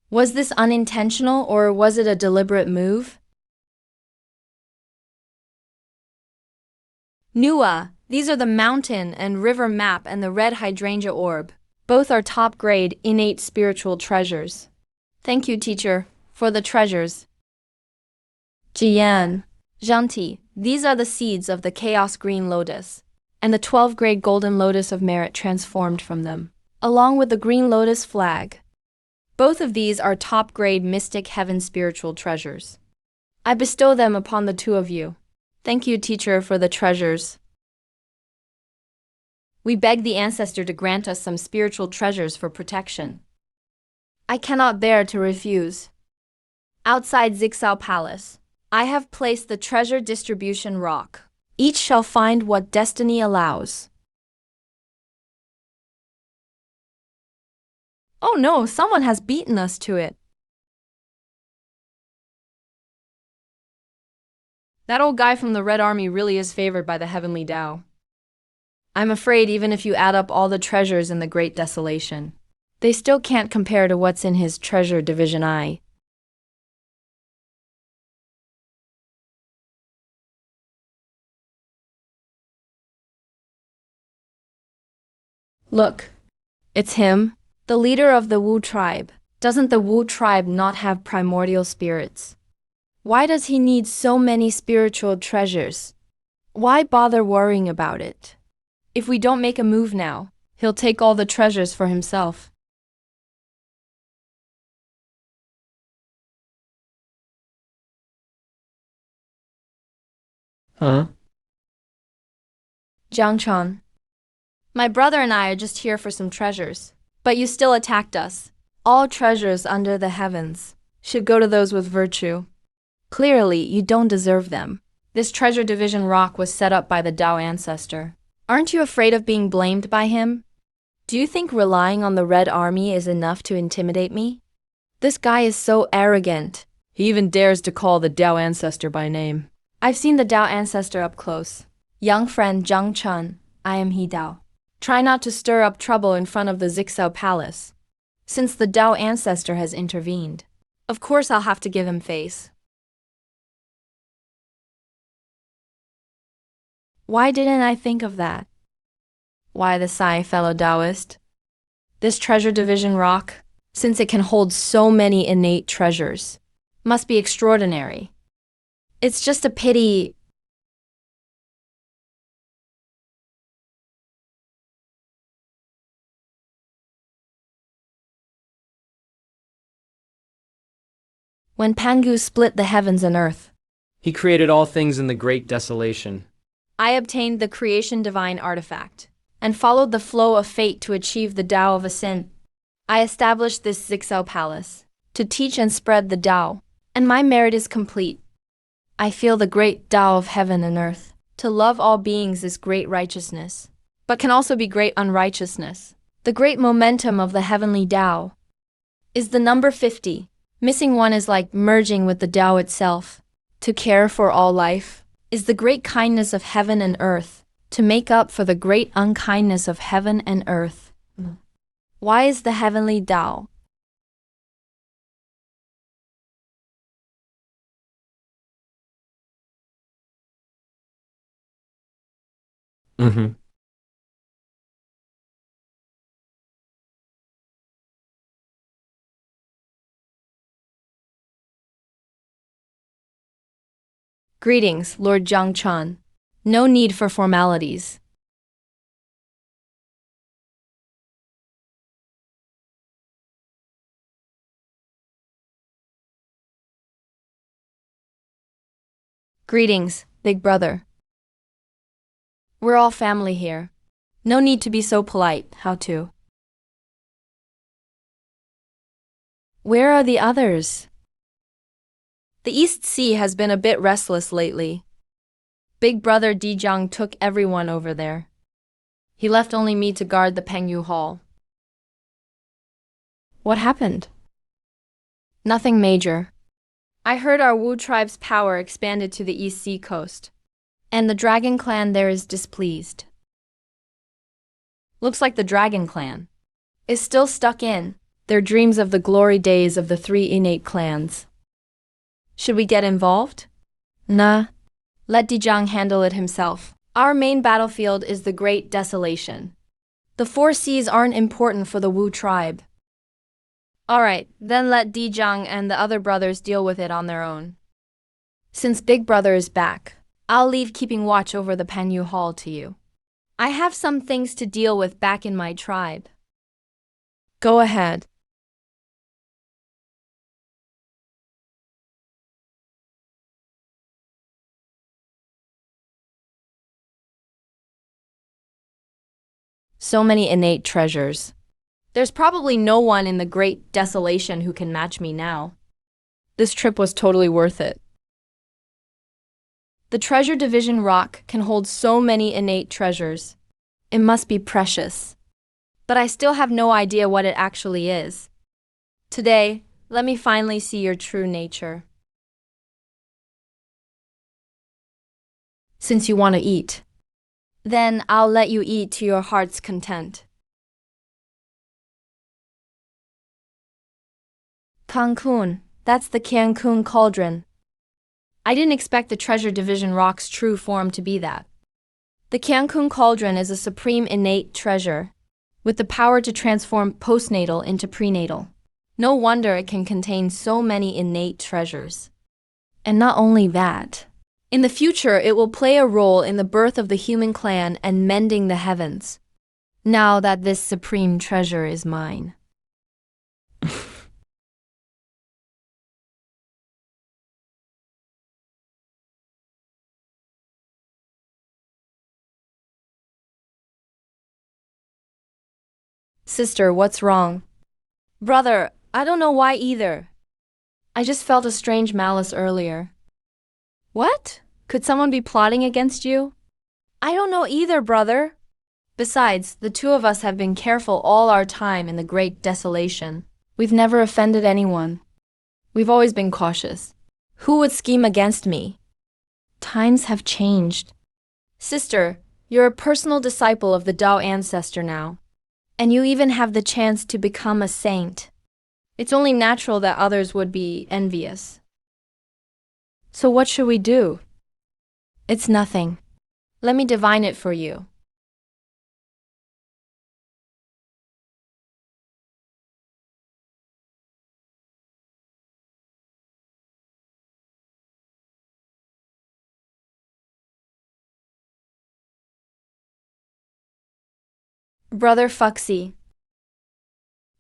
Was this unintentional or was it a deliberate move? Nua, these are the mountain and river map and the red hydrangea orb. Both are top-grade, innate spiritual treasures. Thank you, teacher, for the treasures. Jian, Zhanti, these are the seeds of the Chaos Green Lotus, and the 12-grade Golden Lotus of Merit transformed from them, along with the Green Lotus flag. Both of these are top-grade Mystic Heaven spiritual treasures. I bestow them upon the 2 of you. Thank you, teacher, for the treasures. We beg the Ancestor to grant us some spiritual treasures for protection. I cannot bear to refuse. Outside Zixao Palace, I have placed the treasure distribution rock. Each shall find what destiny allows. Oh no, someone has beaten us to it. That old guy from the Red Army really is favored by the Heavenly Tao. I'm afraid even if you add up all the treasures in the Great Desolation, they still can't compare to what's in his treasure division I. Look, it's him, the leader of the Wu tribe. Doesn't the Wu tribe not have primordial spirits? Why does he need so many spiritual treasures? Why bother worrying about it? If we don't make a move now, he'll take all the treasures for himself.
Huh?
Jiang Chang, my brother and I are just here for some treasures, but you still attacked us. All treasures under the heavens should go to those with virtue. Clearly, you don't deserve them. This treasure division rock was set up by the Tao Ancestor. Aren't you afraid of being blamed by him? Do you think relying on the Red Army is enough to intimidate me? This guy is so arrogant. He even dares to call the Tao Ancestor by name. I've seen the Tao Ancestor up close. Young friend Jiang Chun, I am He Tao. Try not to stir up trouble in front of the Zixao Palace, since the Tao Ancestor has intervened. Of course I'll have to give him face. Why didn't I think of that? Why the sigh, fellow Taoist? This treasure division rock, since it can hold so many innate treasures, must be extraordinary. It's just a pity. When Pangu split the heavens and earth,
He created all things in the Great Desolation.
I obtained the creation divine artifact and followed the flow of fate to achieve the Tao of Ascent. I established this Zixao Palace. to teach and spread the Tao, and my merit is complete. I feel the great Tao of heaven and earth. To love all beings is great righteousness, but can also be great unrighteousness. The great momentum of the heavenly Tao is the number 50. Missing one is like merging with the Tao itself. To care for all life is the great kindness of heaven and earth, to make up for the great unkindness of heaven and earth. Why is the heavenly Tao?
Mm-hmm.
Greetings, Lord Jiangchan. No need for formalities. Greetings, big brother. We're all family here. No need to be so polite, how to? Where are the others? The East Sea has been a bit restless lately. Big brother Dijiang took everyone over there. He left only me to guard the Pengyu Hall. What happened? Nothing major. I heard our Wu tribe's power expanded to the East Sea coast, and the Dragon Clan there is displeased. Looks like the Dragon Clan is still stuck in their dreams of the glory days of the 3 innate clans. Should we get involved? Nah. Let Dijiang handle it himself. Our main battlefield is the Great Desolation. The 4 seas aren't important for the Wu tribe. Alright, then let Dijiang and the other brothers deal with it on their own. Since Big Brother is back, I'll leave keeping watch over the Panyu Hall to you. I have some things to deal with back in my tribe. Go ahead. So many innate treasures. There's probably no one in the Great Desolation who can match me now. This trip was totally worth it. The Treasure Division rock can hold so many innate treasures. It must be precious. But I still have no idea what it actually is. Today, let me finally see your true nature. Since you want to eat, then I'll let you eat to your heart's content. Cancun, that's the Cancun Cauldron. I didn't expect the Treasure Division rock's true form to be that. The Cancun Cauldron is a supreme innate treasure, with the power to transform postnatal into prenatal. No wonder it can contain so many innate treasures. And not only that, in the future it will play a role in the birth of the human clan and mending the heavens. Now that this supreme treasure is mine. Sister, what's wrong? Brother, I don't know why either. I just felt a strange malice earlier. What? Could someone be plotting against you? I don't know either, brother. Besides, the two of us have been careful all our time in the Great Desolation. We've never offended anyone. We've always been cautious. Who would scheme against me? Times have changed. Sister, you're a personal disciple of the Tao Ancestor now. And you even have the chance to become a saint. It's only natural that others would be envious. So what should we do? It's nothing. Let me divine it for you. Brother Fuxi.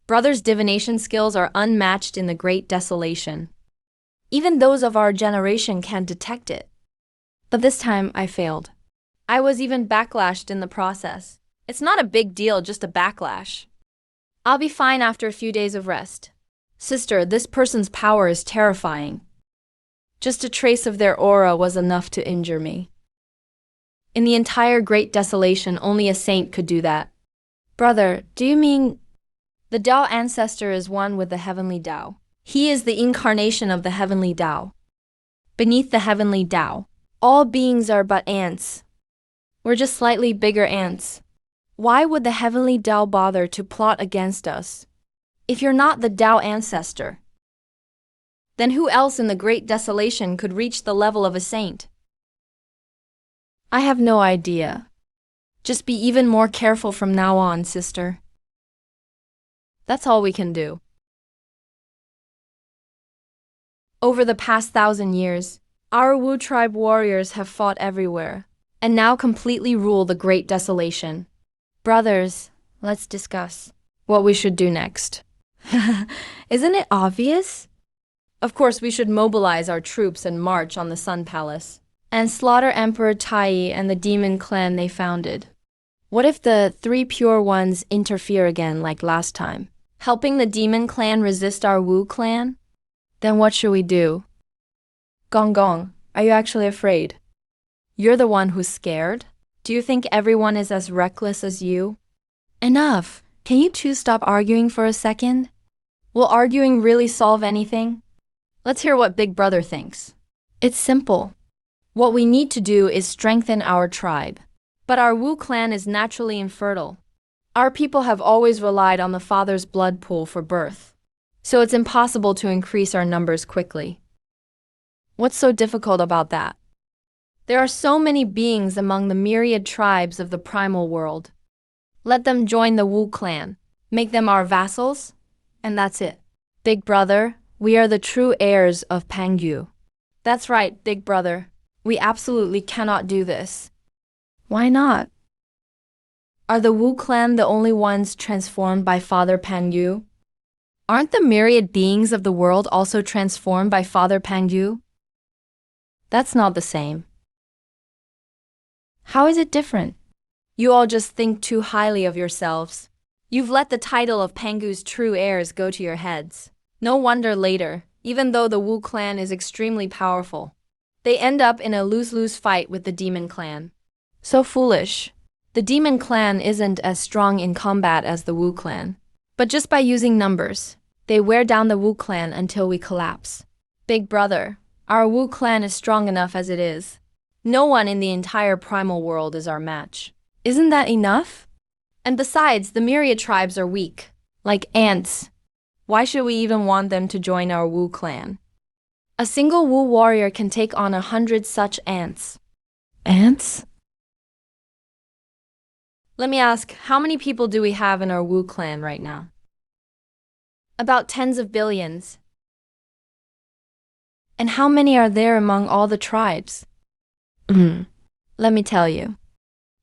Brother's divination skills are unmatched in the Great Desolation. Even those of our generation can't detect it. But this time I failed. I was even backlashed in the process. It's not a big deal, just a backlash. I'll be fine after a few days of rest. Sister, this person's power is terrifying. Just a trace of their aura was enough to injure me. In the entire Great Desolation, only a saint could do that. Brother, do you mean the Tao Ancestor is one with the heavenly Tao? He is the incarnation of the heavenly Tao. Beneath the heavenly Tao, all beings are but ants. We're just slightly bigger ants. Why would the heavenly Tao bother to plot against us? If you're not the Tao Ancestor, then who else in the Great Desolation could reach the level of a saint? I have no idea. Just be even more careful from now on, sister. That's all we can do. Over the past 1,000 years, our Wu tribe warriors have fought everywhere, and now completely rule the Great Desolation. Brothers, let's discuss what we should do next. Isn't it obvious? Of course, we should mobilize our troops and march on the Sun Palace, and slaughter Emperor Tai and the demon clan they founded. What if the 3 pure ones interfere again like last time, helping the demon clan resist our Wu clan? Then what should we do? Gong Gong, are you actually afraid? You're the one who's scared? Do you think everyone is as reckless as you? Enough! Can you two stop arguing for a second? Will arguing really solve anything? Let's hear what Big Brother thinks. It's simple. What we need to do is strengthen our tribe. But our Wu clan is naturally infertile. Our people have always relied on the father's blood pool for birth. So it's impossible to increase our numbers quickly. What's so difficult about that? There are so many beings among the myriad tribes of the primal world. Let them join the Wu clan, make them our vassals, and that's it. Big Brother, we are the true heirs of Pangyu. That's right, Big Brother. We absolutely cannot do this. Why not? Are the Wu clan the only ones transformed by Father Pangyu? Aren't the myriad beings of the world also transformed by Father Pangyu? That's not the same. How is it different? You all just think too highly of yourselves. You've let the title of Pangyu's true heirs go to your heads. No wonder later, even though the Wu clan is extremely powerful, they end up in a lose-lose fight with the demon clan. So foolish. The demon clan isn't as strong in combat as the Wu clan. But just by using numbers, they wear down the Wu clan until we collapse. Big Brother, our Wu clan is strong enough as it is. No one in the entire primal world is our match. Isn't that enough? And besides, the myriad tribes are weak, like ants. Why should we even want them to join our Wu clan? A single Wu warrior can take on 100 such ants. Ants? Let me ask, how many people do we have in our Wu clan right now? About tens of billions. And how many are there among all the tribes? Let me tell you.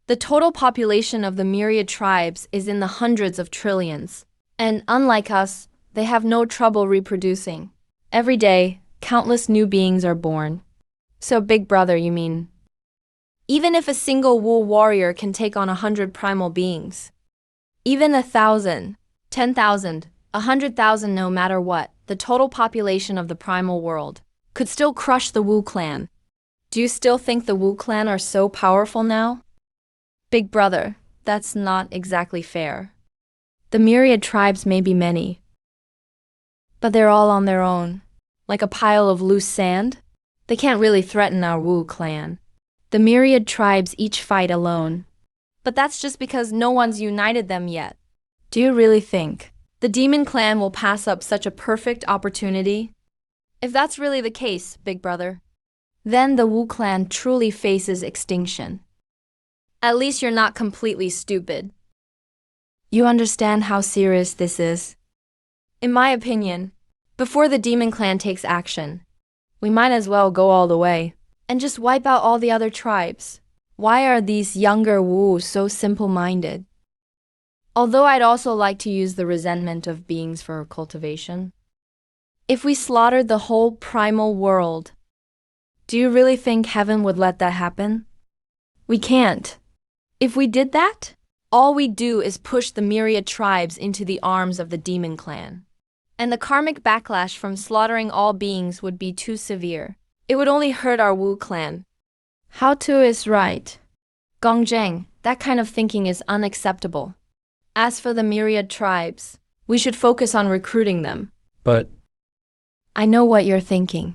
The total population of the myriad tribes is in the hundreds of trillions. And unlike us, they have no trouble reproducing. Every day, countless new beings are born. So Big Brother, you mean? Even if a single Wu warrior can take on 100 primal beings, even 1,000, 10,000, 100,000, no matter what, the total population of the primal world could still crush the Wu clan. Do you still think the Wu clan are so powerful now? Big Brother, that's not exactly fair. The myriad tribes may be many, but they're all on their own, like a pile of loose sand. They can't really threaten our Wu clan. The myriad tribes each fight alone. But that's just because no one's united them yet. Do you really think the demon clan will pass up such a perfect opportunity? If that's really the case, Big Brother, then the Wu clan truly faces extinction. At least you're not completely stupid. You understand how serious this is? In my opinion, before the demon clan takes action, we might as well go all the way and just wipe out all the other tribes. Why are these younger Wu so simple-minded? Although I'd also like to use the resentment of beings for cultivation. If we slaughtered the whole primal world, do you really think heaven would let that happen? We can't. If we did that, all we do is push the myriad tribes into the arms of the demon clan. and the karmic backlash from slaughtering all beings would be too severe. It would only hurt our Wu clan. How to is right. Gongzheng, that kind of thinking is unacceptable. As for the myriad tribes, we should focus on recruiting them.
But
I know what you're thinking.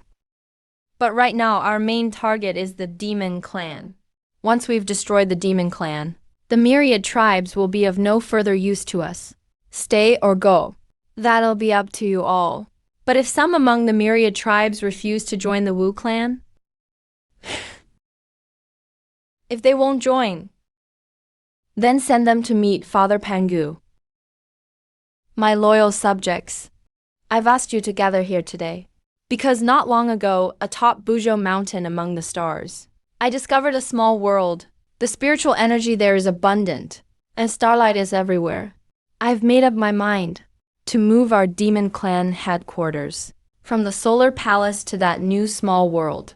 But right now, our main target is the demon clan. Once we've destroyed the demon clan, the myriad tribes will be of no further use to us. Stay or go. That'll be up to you all. But if some among the myriad tribes refuse to join the Wu clan, if they won't join, then send them to meet Father Pangu. My loyal subjects, I've asked you to gather here today, because not long ago, atop Buzhou mountain among the stars, I discovered a small world. The spiritual energy there is abundant, and starlight is everywhere. I've made up my mind to move our demon clan headquarters from the solar palace to that new small world.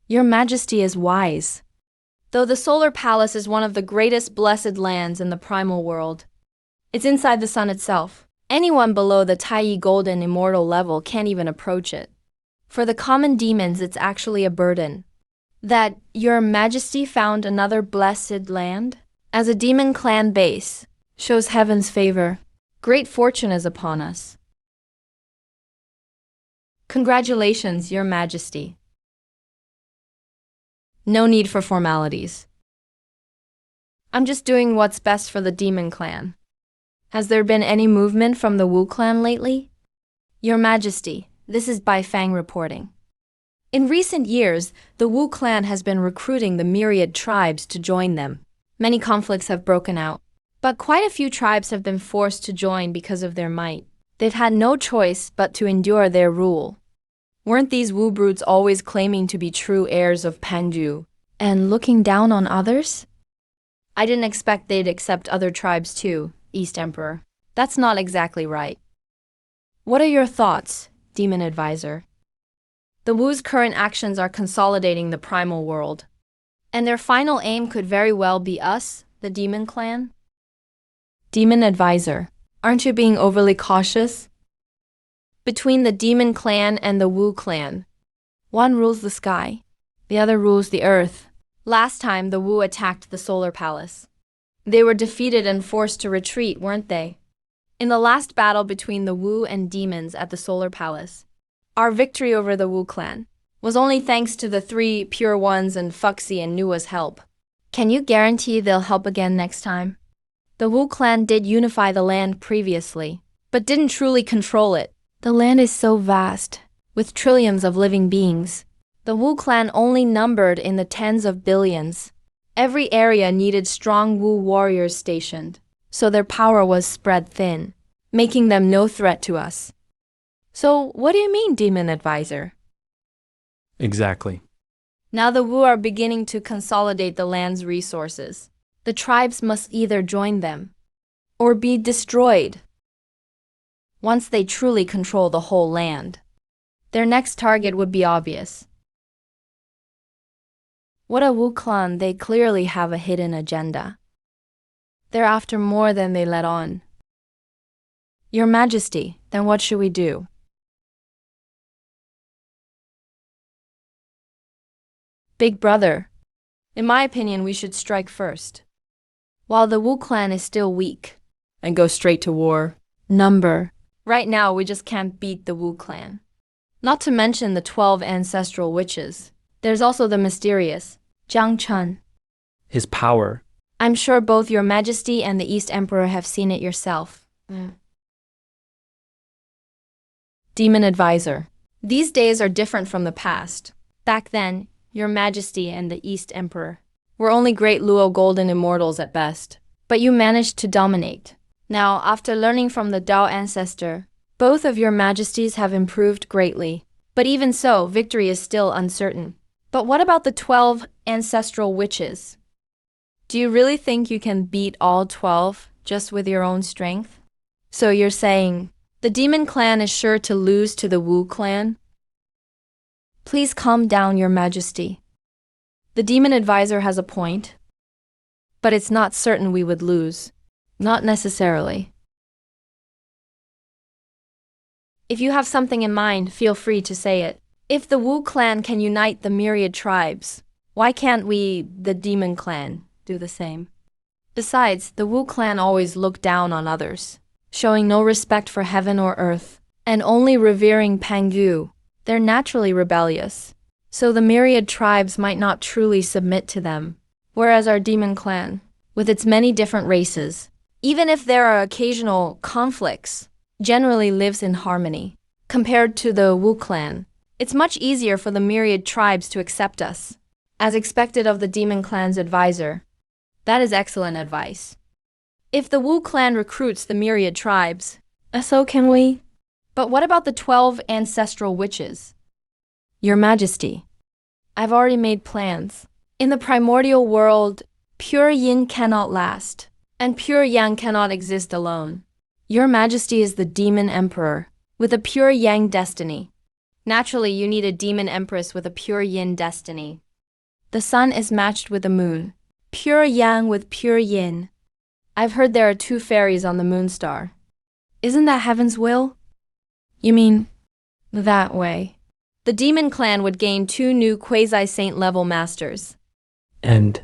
Your Majesty is wise. Though the solar palace is one of the greatest blessed lands in the primal world, it's inside the sun itself. Anyone below the Taiyi golden immortal level can't even approach it. For the common demons, it's actually a burden. That Your Majesty found another blessed land as a demon clan base shows heaven's favor. Great fortune is upon us. Congratulations, Your Majesty. No need for formalities. I'm just doing what's best for the demon clan. Has there been any movement from the Wu clan lately? Your Majesty, this is Bai Fang reporting. In recent years, the Wu clan has been recruiting the myriad tribes to join them. Many conflicts have broken out, but quite a few tribes have been forced to join because of their might. They've had no choice but to endure their rule. Weren't these Wu brutes always claiming to be true heirs of Panju and looking down on others? I didn't expect they'd accept other tribes too, East Emperor. That's not exactly right. What are your thoughts, Demon Advisor? The Wu's current actions are consolidating the primal world, and their final aim could very well be us, the Demon Clan. Demon Advisor, aren't you being overly cautious? Between the Demon Clan and the Wu Clan, one rules the sky, the other rules the earth. Last time, the Wu attacked the solar palace. They were defeated and forced to retreat, weren't they? In the last battle between the Wu and demons at the solar palace, our victory over the Wu clan was only thanks to the three Pure Ones and Fuxi and Nua's help. Can you guarantee they'll help again next time? The Wu clan did unify the land previously, but didn't truly control it. The land is so vast, with trillions of living beings. The Wu clan only numbered in the tens of billions. Every area needed strong Wu warriors stationed, so their power was spread thin, making them no threat to us. So, what do you mean, Demon Advisor?
exactly.
Now the Wu are beginning to consolidate the land's resources. The tribes must either join them or be destroyed. Once they truly control the whole land, their next target would be obvious. What a Wu clan, they clearly have a hidden agenda. They're after more than they let on. Your Majesty, then what should we do? Big brother, in my opinion, we should strike first. While the Wu clan is still weak, and go straight to war. Right now, we just can't beat the Wu clan. Not to mention the 12 ancestral witches. There's also the mysterious Jiang Chen.
His power.
I'm sure both Your Majesty and the East Emperor have seen it yourself. Demon Advisor. These days are different from the past. Back then, Your Majesty and the East Emperor were only great Luo golden immortals at best. But you managed to dominate. Now, after learning from the Dao Ancestor, both of Your Majesties have improved greatly. But even so, victory is still uncertain. But what about the 12 ancestral witches? Do you really think you can beat all 12 just with your own strength? So you're saying the demon clan is sure to lose to the Wu clan? Please calm down, Your Majesty. The Demon Advisor has a point, but it's not certain we would lose. Not necessarily. If you have something in mind, feel free to say it. If the Wu clan can unite the myriad tribes, why can't we, the demon clan, do the same? Besides, the Wu clan always look down on others, showing no respect for heaven or earth, and only revering Pangu. They're naturally rebellious, so the myriad tribes might not truly submit to them. Whereas our demon clan, with its many different races, even if there are occasional conflicts, generally lives in harmony. Compared to the Wu clan, it's much easier for the myriad tribes to accept us, as expected of the demon clan's advisor. That is excellent advice. If the Wu clan recruits the myriad tribes, so can we. But what about the 12 ancestral witches? Your Majesty, I've already made plans. In the primordial world, pure yin cannot last, and pure yang cannot exist alone. Your Majesty is the demon emperor, with a pure yang destiny. Naturally, you need a demon empress with a pure yin destiny. The sun is matched with the moon, pure yang with pure yin. I've heard there are 2 fairies on the moon star. Isn't that heaven's will? You mean that way? The demon clan would gain 2 new quasi-saint level masters.
And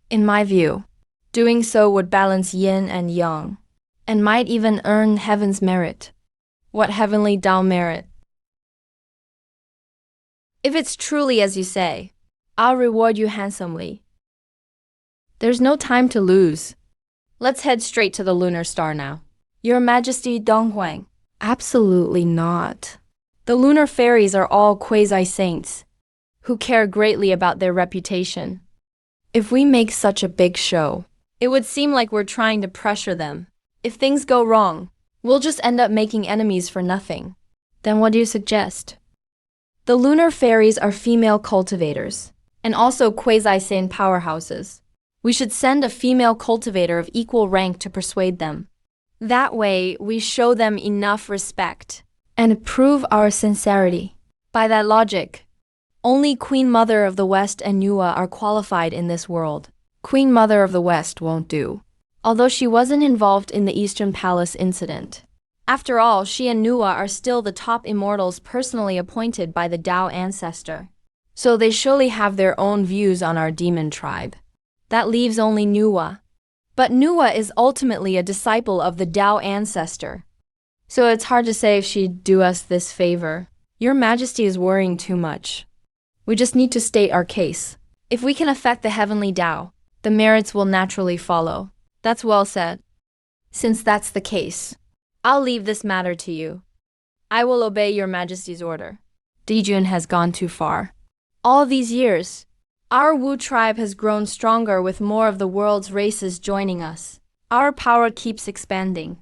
In my view, doing so would balance yin and yang, and might even earn heaven's merit. What heavenly Dao merit? If it's truly as you say, I'll reward you handsomely. There's no time to lose. Let's head straight to the lunar star now. Your Majesty Donghuang. Absolutely not. The lunar fairies are all quasi-saints, who care greatly about their reputation. If we make such a big show, it would seem like we're trying to pressure them. If things go wrong, we'll just end up making enemies for nothing. Then what do you suggest? The lunar fairies are female cultivators, and also quasi-saint powerhouses. We should send a female cultivator of equal rank to persuade them. That way, we show them enough respect and prove our sincerity. By that logic, only Queen Mother of the West and Nuwa are qualified in this world. Queen Mother of the West won't do, although she wasn't involved in the Eastern Palace incident. After all, she and Nuwa are still the top immortals personally appointed by the Dao Ancestor, so they surely have their own views on our demon tribe. That leaves only Nuwa. But Nuwa is ultimately a disciple of the Dao Ancestor, so it's hard to say if she'd do us this favor. Your Majesty is worrying too much. We just need to state our case. If we can affect the heavenly Dao, the merits will naturally follow. That's well said. Since that's the case, I'll leave this matter to you. I will obey your Majesty's order. Dijun has gone too far. All these years, our Wu tribe has grown stronger with more of the world's races joining us. Our power keeps expanding.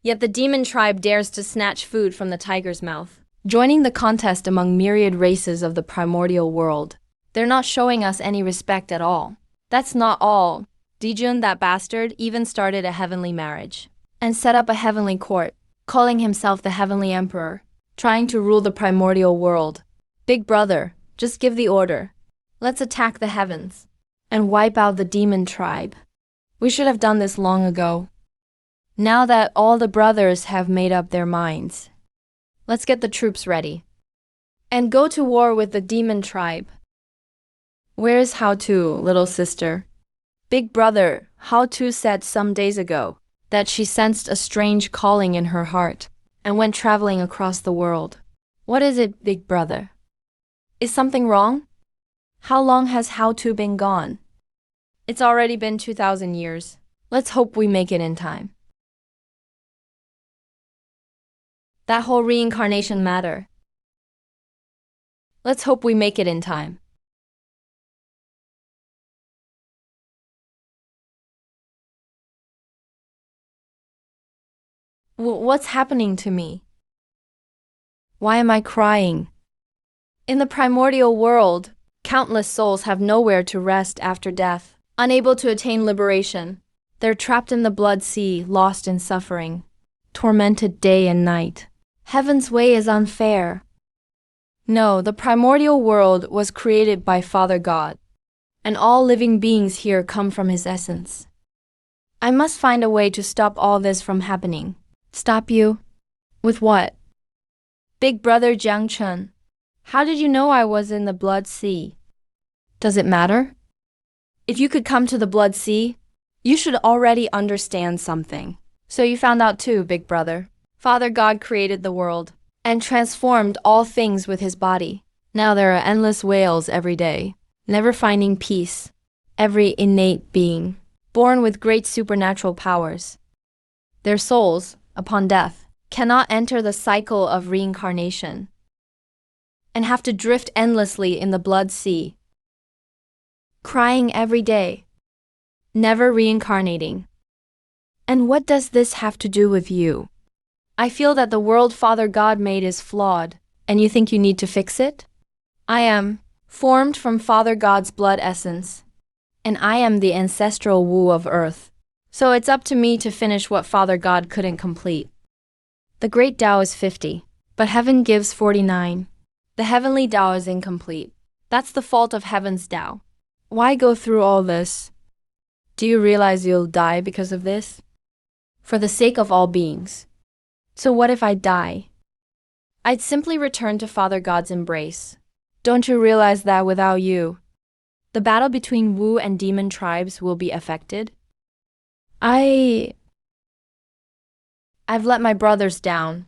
Yet the demon tribe dares to snatch food from the tiger's mouth, joining the contest among myriad races of the primordial world. They're not showing us any respect at all. That's not all. Dijun, that bastard, even started a heavenly marriage and set up a heavenly court, calling himself the heavenly emperor, trying to rule the primordial world. Big brother, just give the order. Let's attack the heavens and wipe out the demon tribe. We should have done this long ago. Now that all the brothers have made up their minds, let's get the troops ready and go to war with the demon tribe. Where's Hou Tu, little sister? Big brother, Hou Tu said some days ago that she sensed a strange calling in her heart and went traveling across the world. What is it, big brother? Is something wrong? How long has Hou Tu been gone? It's already been 2,000 years. Let's hope we make it in time. That whole reincarnation matter. Let's hope we make it in time. What's happening to me? Why am I crying? In the primordial world, countless souls have nowhere to rest after death, unable to attain liberation. They're trapped in the blood sea, lost in suffering, tormented day and night. Heaven's way is unfair. No, the primordial world was created by Father God, and all living beings here come from his essence. I must find a way to stop all this from happening. Stop you? With what? Big brother Jiang Chun, how did you know I was in the Blood Sea? Does it matter? If you could come to the Blood Sea, you should already understand something. So you found out too, big brother. Father God created the world and transformed all things with his body. Now there are endless wails every day, never finding peace. Every innate being, born with great supernatural powers. Their souls, upon death, cannot enter the cycle of reincarnation and have to drift endlessly in the blood sea, crying every day, never reincarnating. And what does this have to do with you? I feel that the world Father God made is flawed, and you think you need to fix it? I am formed from Father God's blood essence, and I am the ancestral Wu of Earth. So it's up to me to finish what Father God couldn't complete. The great Tao is 50, but heaven gives 49. The heavenly Tao is incomplete. That's the fault of heaven's Tao. Why go through all this? Do you realize you'll die because of this? For the sake of all beings. So what if I die? I'd simply return to Father God's embrace. Don't you realize that without you, the battle between Wu and demon tribes will be affected? I've let my brothers down.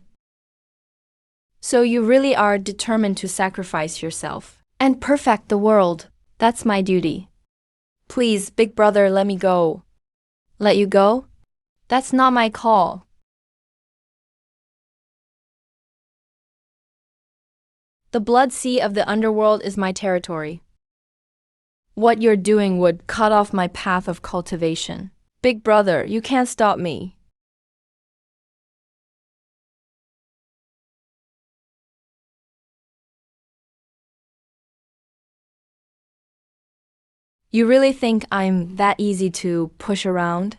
So you really are determined to sacrifice yourself and perfect the world. That's my duty. Please, big brother, let me go. Let you go? That's not my call. The blood sea of the underworld is my territory. What you're doing would cut off my path of cultivation. Big brother, you can't stop me. You really think I'm that easy to push around?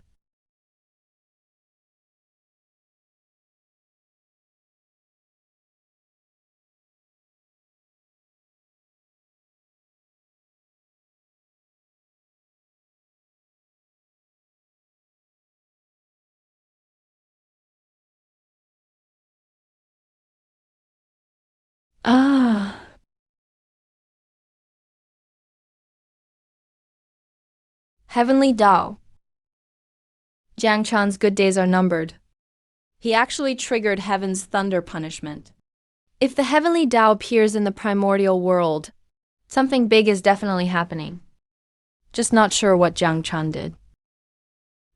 Ah. Heavenly Tao. Jiang Chan's good days are numbered. He actually triggered heaven's thunder punishment. If the heavenly Tao appears in the primordial world, something big is definitely happening. Just not sure what Jiang Chan did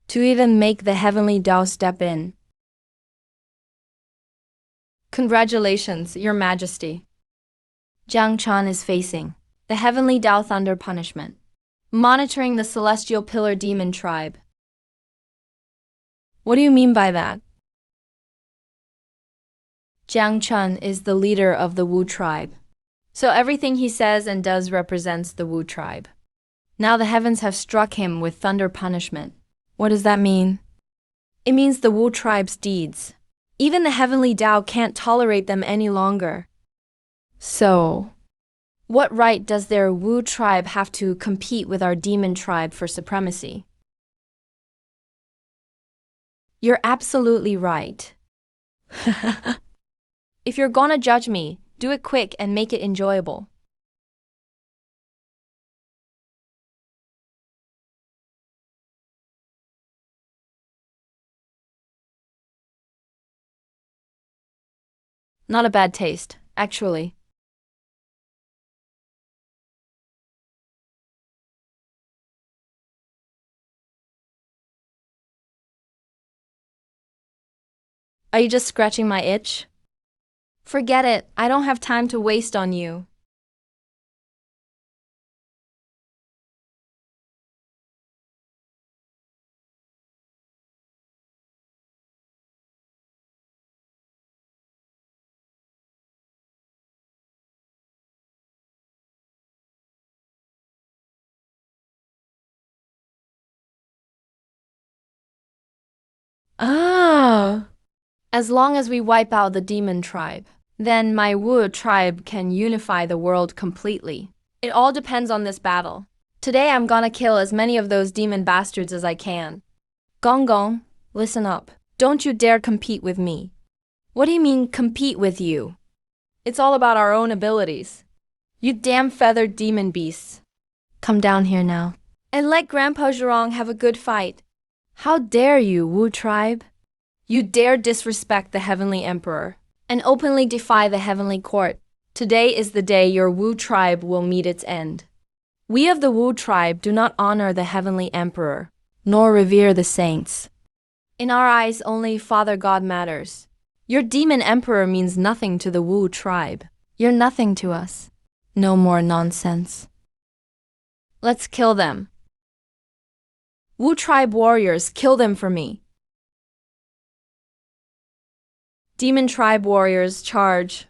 to even make the heavenly Tao step in. Congratulations, Your Majesty. Jiang Chan is facing the heavenly Tao thunder punishment, monitoring the celestial pillar demon tribe. What do you mean by that? Jiang Chun is the leader of the Wu tribe. So everything he says and does represents the Wu tribe. Now the heavens have struck him with thunder punishment. What does that mean? It means the Wu tribe's deeds. Even the heavenly Tao can't tolerate them any longer. So, what right does their Wu tribe have to compete with our demon tribe for supremacy? You're absolutely right. If you're gonna judge me, do it quick and make it enjoyable. Not a bad taste, actually. Are you just scratching my itch? Forget it, I don't have time to waste on you. Ah. As long as we wipe out the demon tribe, then my Wu tribe can unify the world completely. It all depends on this battle. Today I'm gonna kill as many of those demon bastards as I can. Gong Gong, listen up. Don't you dare compete with me. What do you mean, compete with you? It's all about our own abilities. You damn feathered demon beasts. Come down here now. And let Grandpa Zhurong have a good fight. How dare you, Wu tribe? You dare disrespect the Heavenly Emperor and openly defy the Heavenly Court. Today is the day your Wu tribe will meet its end. We of the Wu tribe do not honor the Heavenly Emperor, nor revere the saints. In our eyes, only Father God matters. Your demon emperor means nothing to the Wu tribe. You're nothing to us. No more nonsense. Let's kill them. Wu tribe warriors, kill them for me. Demon tribe warriors, charge.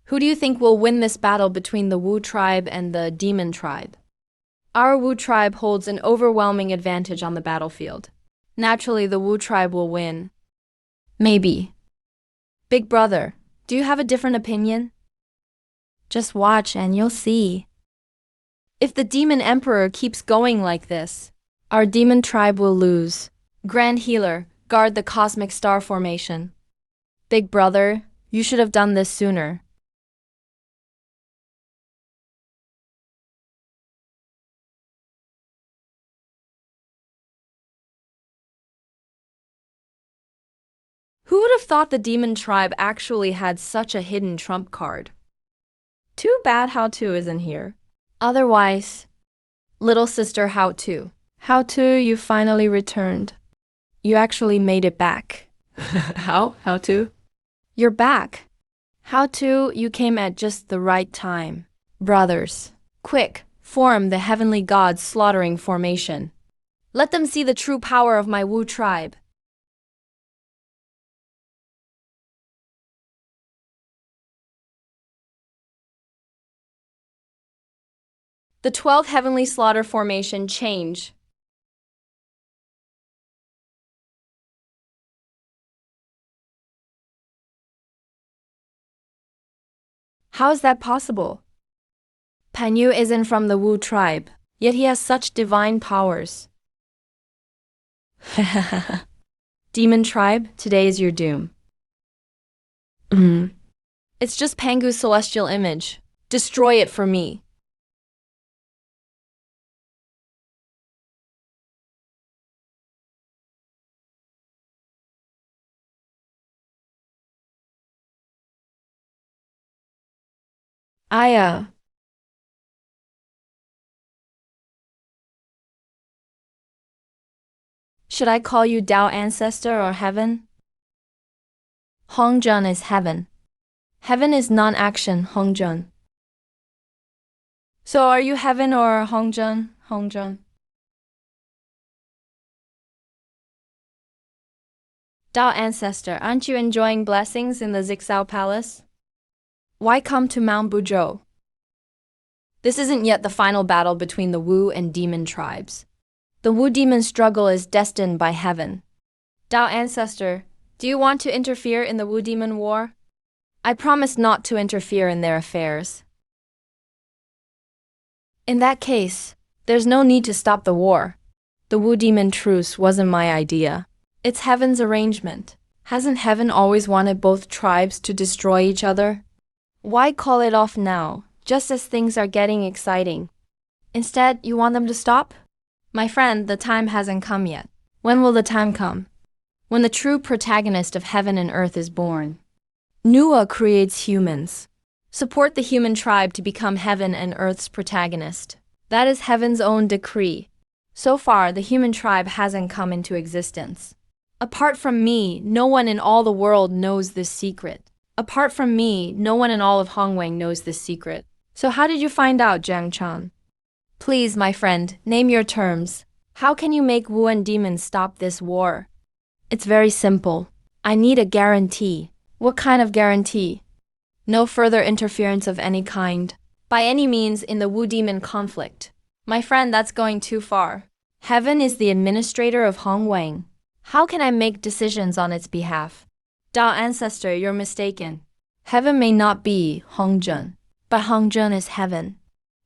Who do you think will win this battle between the Wu tribe and the demon tribe? Our Wu tribe holds an overwhelming advantage on the battlefield. Naturally, the Wu tribe will win. Maybe. Big brother, do you have a different opinion? Just watch and you'll see. If the demon emperor keeps going like this, our demon tribe will lose. Grand healer, guard the cosmic star formation. Big brother, you should have done this sooner. Who would have thought the demon tribe actually had such a hidden trump card? Too bad How To isn't here. Otherwise, little sister How To. How To, you finally returned. You actually made it back.
How to?
You're back. How To, you came at just the right time. Brothers, quick, form the heavenly gods slaughtering formation. Let them see the true power of my Wu tribe. The 12th heavenly slaughter formation change. How is that possible? Pan Yu isn't from the Wu tribe, yet he has such divine powers. Demon tribe, today is your doom. It's just Pangu's celestial image. Destroy it for me. Should I call you Dao Ancestor or Heaven? Hongjun is Heaven. Heaven is non-action, Hongjun. So are you Heaven or Hongjun, Hongjun? Dao Ancestor, aren't you enjoying blessings in the Zixao Palace? Why come to Mount Buzhou? This isn't yet the final battle between the Wu and demon tribes. The Wu demon struggle is destined by Heaven. Dao Ancestor, do you want to interfere in the Wu demon war? I promise not to interfere in their affairs. In that case, there's no need to stop the war. The Wu demon truce wasn't my idea. It's Heaven's arrangement. Hasn't Heaven always wanted both tribes to destroy each other? Why call it off now, just as things are getting exciting? Instead, you want them to stop? My friend, the time hasn't come yet. When will the time come? When the true protagonist of heaven and earth is born. Nuwa creates humans. Support the human tribe to become heaven and earth's protagonist. That is Heaven's own decree. So far, the human tribe hasn't come into existence. Apart from me, no one in all the world knows this secret. Apart from me, no one in all of Hongwang knows this secret. So how did you find out, Jiang Chan? Please, my friend, name your terms. How can you make Wu and demons stop this war? It's very simple. I need a guarantee. What kind of guarantee? No further interference of any kind. By any means in the Wu demon conflict. My friend, that's going too far. Heaven is the administrator of Hongwang. How can I make decisions on its behalf? Dao Ancestor, you're mistaken. Heaven may not be Hongjun, but Hongjun is heaven.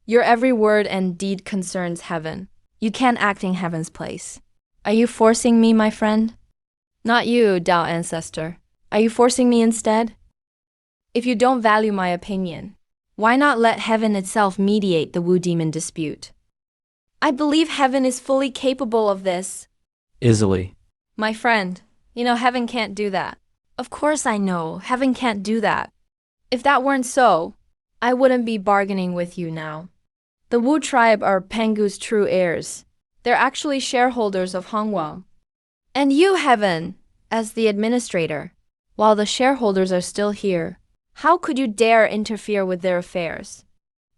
Your every word and deed concerns heaven. You can't act in heaven's place. Are you forcing me, my friend? Not you, Dao Ancestor. Are you forcing me instead? If you don't value my opinion, why not let heaven itself mediate the Wu demon dispute? I believe heaven is fully capable of this.
Easily.
My friend, heaven can't do that. Of course I know, heaven can't do that. If that weren't so, I wouldn't be bargaining with you now. The Wu tribe are Pangu's true heirs. They're actually shareholders of Hongwang. And you, heaven, as the administrator, while the shareholders are still here, how could you dare interfere with their affairs?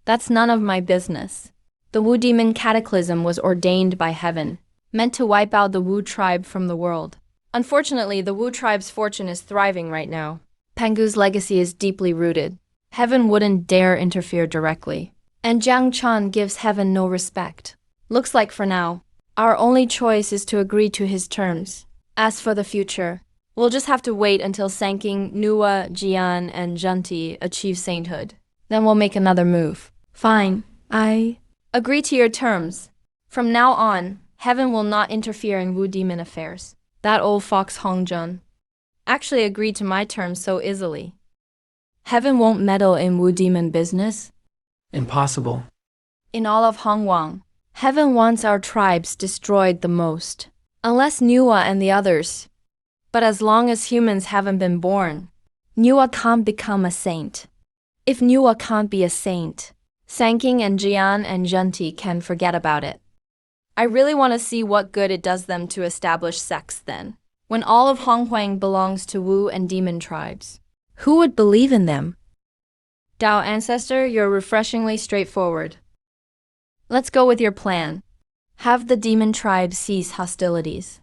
That's none of my business. The Wu demon cataclysm was ordained by heaven, meant to wipe out the Wu tribe from the world. Unfortunately, the Wu tribe's fortune is thriving right now. Pangu's legacy is deeply rooted. Heaven wouldn't dare interfere directly. And Jiang Chan gives heaven no respect. Looks like for now, our only choice is to agree to his terms. As for the future, we'll just have to wait until Sanking, Nuwa, Jian, and Junti achieve sainthood. Then we'll make another move. Fine, I agree to your terms. From now on, heaven will not interfere in Wu demon affairs. That old fox Hongjun actually agreed to my terms so easily. Heaven won't meddle in Wu demon business.
Impossible.
In all of Hongwang, heaven wants our tribes destroyed the most. Unless Nuwa and the others. But as long as humans haven't been born, Nuwa can't become a saint. If Nuwa can't be a saint, Sanking and Jian and Junti can forget about it. I really want to see what good it does them to establish sects then. When all of Honghuang belongs to Wu and demon tribes, who would believe in them? Dao Ancestor, you're refreshingly straightforward. Let's go with your plan. Have the demon tribe cease hostilities.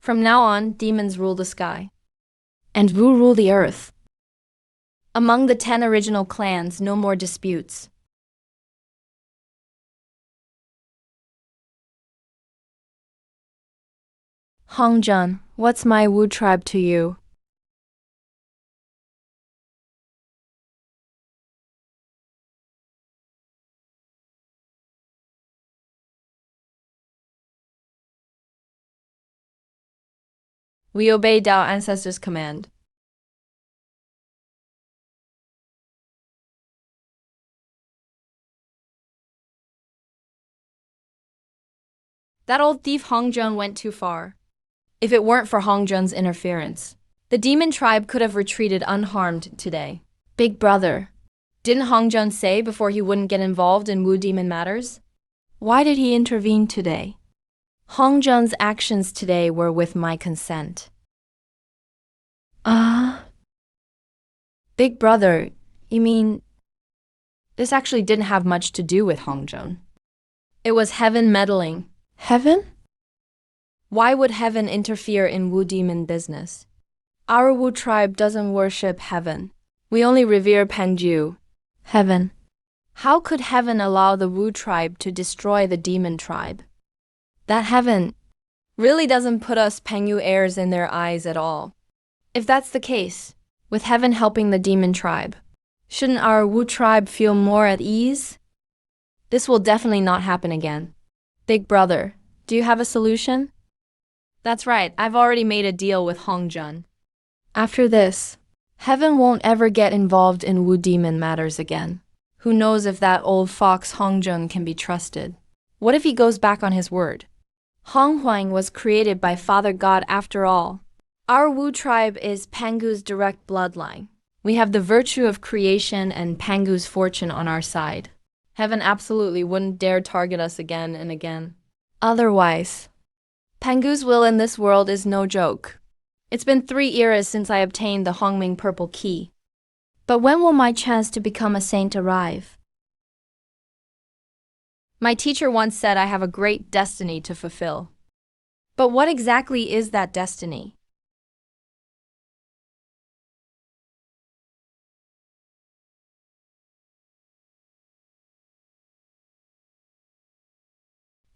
From now on, demons rule the sky. And Wu rule the earth. Among the 10 original clans, no more disputes. Hongjun, what's my Wu tribe to you? We obey Dao Ancestor's command. That old thief Hongjun went too far. If it weren't for Hongjun's interference, the demon tribe could have retreated unharmed today. Big brother, didn't Hongjun say before he wouldn't get involved in Wu demon matters? Why did he intervene today? Hongjun's actions today were with my consent. Big brother, you mean this actually didn't have much to do with Hongjun? It was heaven meddling. Heaven? Why would heaven interfere in Wu demon business? Our Wu tribe doesn't worship heaven. We only revere Pengju. Heaven. How could heaven allow the Wu tribe to destroy the demon tribe? That heaven really doesn't put us Pengyu heirs in their eyes at all. If that's the case, with heaven helping the demon tribe, shouldn't our Wu tribe feel more at ease? This will definitely not happen again. Big brother, do you have a solution? That's right, I've already made a deal with Hongjun. After this, heaven won't ever get involved in Wu demon matters again. Who knows if that old fox Hongjun can be trusted? What if he goes back on his word? Honghuang was created by Father God after all. Our Wu tribe is Pangu's direct bloodline. We have the virtue of creation and Pangu's fortune on our side. Heaven absolutely wouldn't dare target us again and again. Otherwise, Pangu's will in this world is no joke. It's been 3 eras since I obtained the Hongming Purple Key. But when will my chance to become a saint arrive? My teacher once said I have a great destiny to fulfill. But what exactly is that destiny?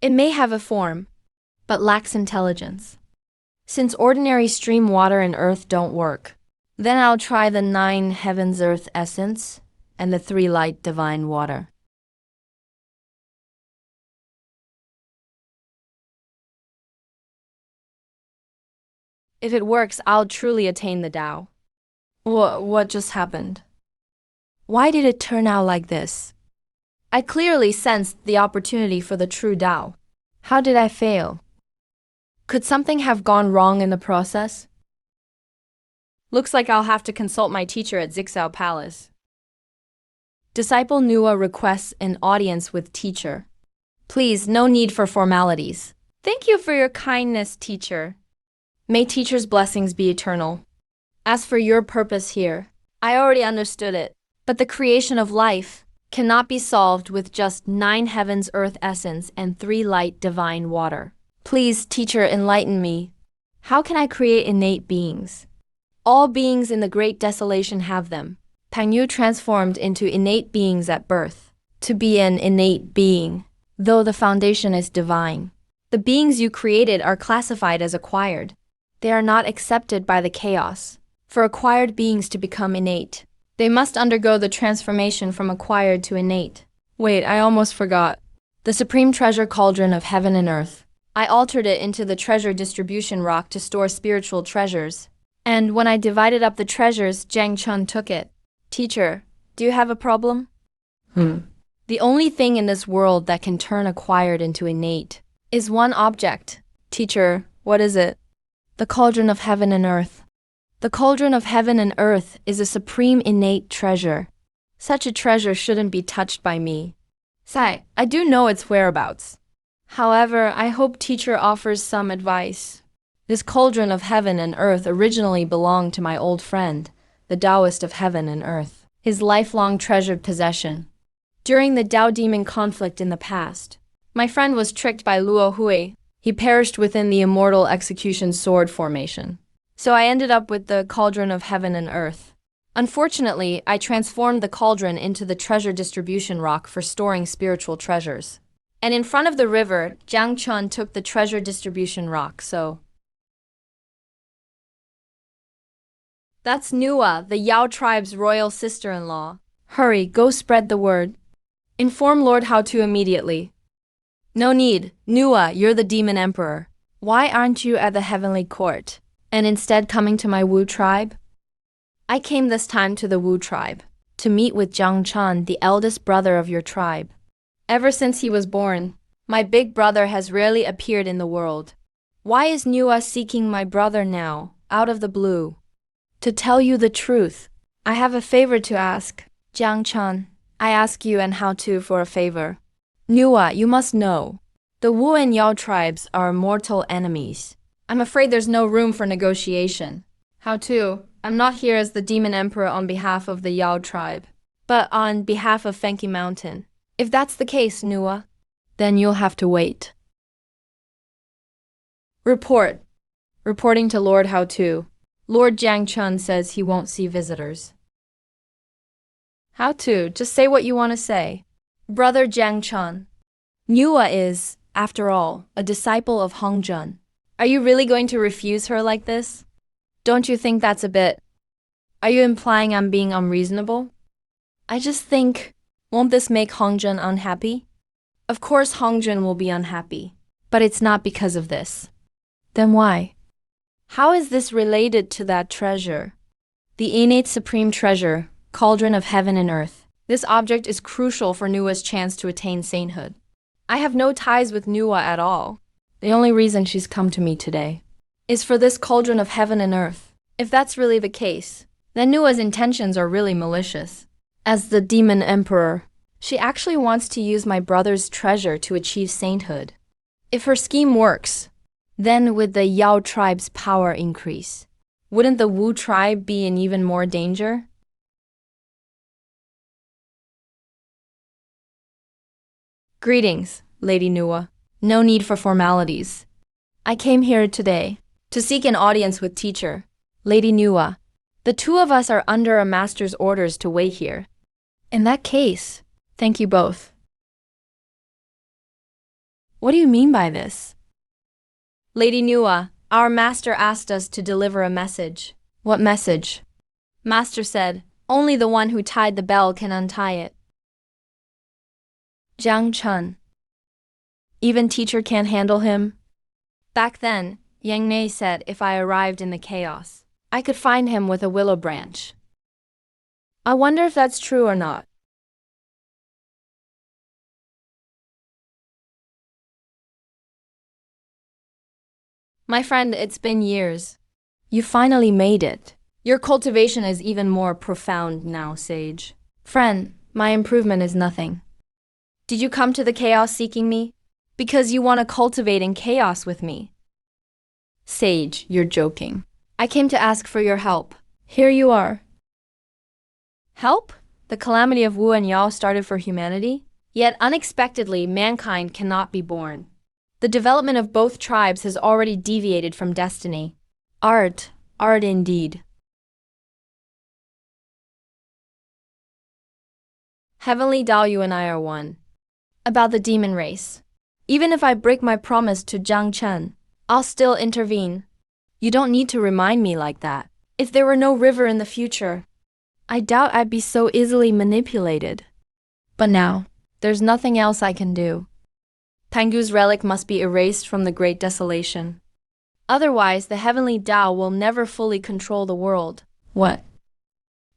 It may have a form, but lacks intelligence. Since ordinary stream water and earth don't work, then I'll try the 9 heavens earth essence and the 3 light divine water. If it works, I'll truly attain the Tao. What just happened? Why did it turn out like this? I clearly sensed the opportunity for the true Tao. How did I fail? Could something have gone wrong in the process? Looks like I'll have to consult my teacher at Zixao Palace. Disciple Nua requests an audience with teacher. Please, no need for formalities. Thank you for your kindness, teacher. May teacher's blessings be eternal. As for your purpose here, I already understood it. But the creation of life cannot be solved with just 9 heavens earth essence and 3 light divine water. Please, teacher, enlighten me. How can I create innate beings? All beings in the great desolation have them. Pangyu transformed into innate beings at birth. To be an innate being, though the foundation is divine. The beings you created are classified as acquired. They are not accepted by the chaos. For acquired beings to become innate, they must undergo the transformation from acquired to innate. Wait, I almost forgot. The supreme treasure cauldron of heaven and earth. I altered it into the treasure distribution rock to store spiritual treasures. And when I divided up the treasures, Jiang Chun took it. Teacher, do you have a problem? The only thing in this world that can turn acquired into innate is one object. Teacher, what is it? The cauldron of heaven and earth. The cauldron of heaven and earth is a supreme innate treasure. Such a treasure shouldn't be touched by me. Sai, I do know its whereabouts. However, I hope teacher offers some advice. This cauldron of heaven and earth originally belonged to my old friend, the Taoist of heaven and earth, his lifelong treasured possession. During the Tao demon conflict in the past, my friend was tricked by Luo Hou. He perished within the immortal execution sword formation. So I ended up with the cauldron of heaven and earth. Unfortunately, I transformed the cauldron into the treasure distribution rock for storing spiritual treasures. And in front of the river, Jiang Chun took the treasure distribution rock, so... That's Nua, the Yao tribe's royal sister-in-law. Hurry, go spread the word. Inform Lord Hou to immediately. No need, Nua, you're the demon emperor. Why aren't you at the heavenly court, and instead coming to my Wu tribe? I came this time to the Wu tribe, to meet with Jiang Chun, the eldest brother of your tribe. Ever since he was born, my big brother has rarely appeared in the world. Why is Nua seeking my brother now, out of the blue? To tell you the truth, I have a favor to ask. Jiang Chun, I ask you and Hou Tu for a favor. Nua, you must know, the Wu and Yao tribes are mortal enemies. I'm afraid there's no room for negotiation. Hou Tu, I'm not here as the demon emperor on behalf of the Yao tribe, but on behalf of Fenki Mountain. If that's the case, Nua, then you'll have to wait. Report. Reporting to Lord Hou Tu. Lord Jiang Chun says he won't see visitors. Hou Tu, just say what you want to say. Brother Jiang Chun. Nua is, after all, a disciple of Hongjun. Are you really going to refuse her like this? Don't you think that's a bit... Are you implying I'm being unreasonable? I just think, won't this make Hongjun unhappy? Of course Hongjun will be unhappy, but it's not because of this. Then why? How is this related to that treasure? The innate supreme treasure, cauldron of heaven and earth. This object is crucial for Nua's chance to attain sainthood. I have no ties with Nua at all. The only reason she's come to me today is for this cauldron of heaven and earth. If that's really the case, then Nua's intentions are really malicious. As the demon emperor, She actually wants to use my brother's treasure to achieve sainthood. If her scheme works, then would the Yao tribe's power increase? Wouldn't the Wu tribe be in even more danger? Greetings, Lady Nuwa. No need for formalities. I came here today to seek an audience with teacher, Lady Nuwa. The two of us are under a master's orders to wait here. In that case, thank you both. What do you mean by this? Lady Nuwa, our master asked us to deliver a message. What message? Master said, only the one who tied the bell can untie it. Jiang Chun. Even teacher can't handle him? Back then, Yang Nei said if I arrived in the chaos, I could find him with a willow branch. I wonder if that's true or not. My friend, it's been years. You finally made it. Your cultivation is even more profound now, Sage. Friend, my improvement is nothing. Did you come to the chaos seeking me? Because you want to cultivate in chaos with me. Sage, you're joking. I came to ask for your help. Here you are. Help? The calamity of Wu and Yao started for humanity? Yet unexpectedly, mankind cannot be born. The development of both tribes has already deviated from destiny. Art indeed. Heavenly Dao, you and I are one. About the demon race. Even if I break my promise to Jiang Chen, I'll still intervene. You don't need to remind me like that. If there were no river in the future, I doubt I'd be so easily manipulated. But now, there's nothing else I can do. Pangu's relic must be erased from the Great Desolation. Otherwise, the Heavenly Dao will never fully control the world. What?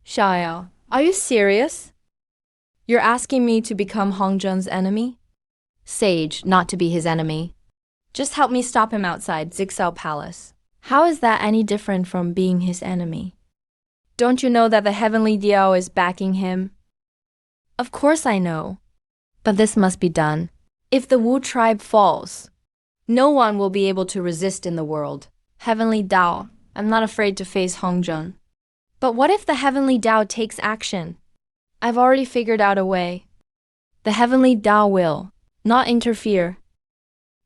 Xiaoyao, are you serious? You're asking me to become Hongjun's enemy? Sage, not to be his enemy. Just help me stop him outside Zixao Palace. How is that any different from being his enemy? Don't you know that the Heavenly Dao is backing him? Of course I know. But this must be done. If the Wu tribe falls, no one will be able to resist in the world. Heavenly Dao, I'm not afraid to face Hongjun. But what if the Heavenly Dao takes action? I've already figured out a way. The Heavenly Dao will not interfere.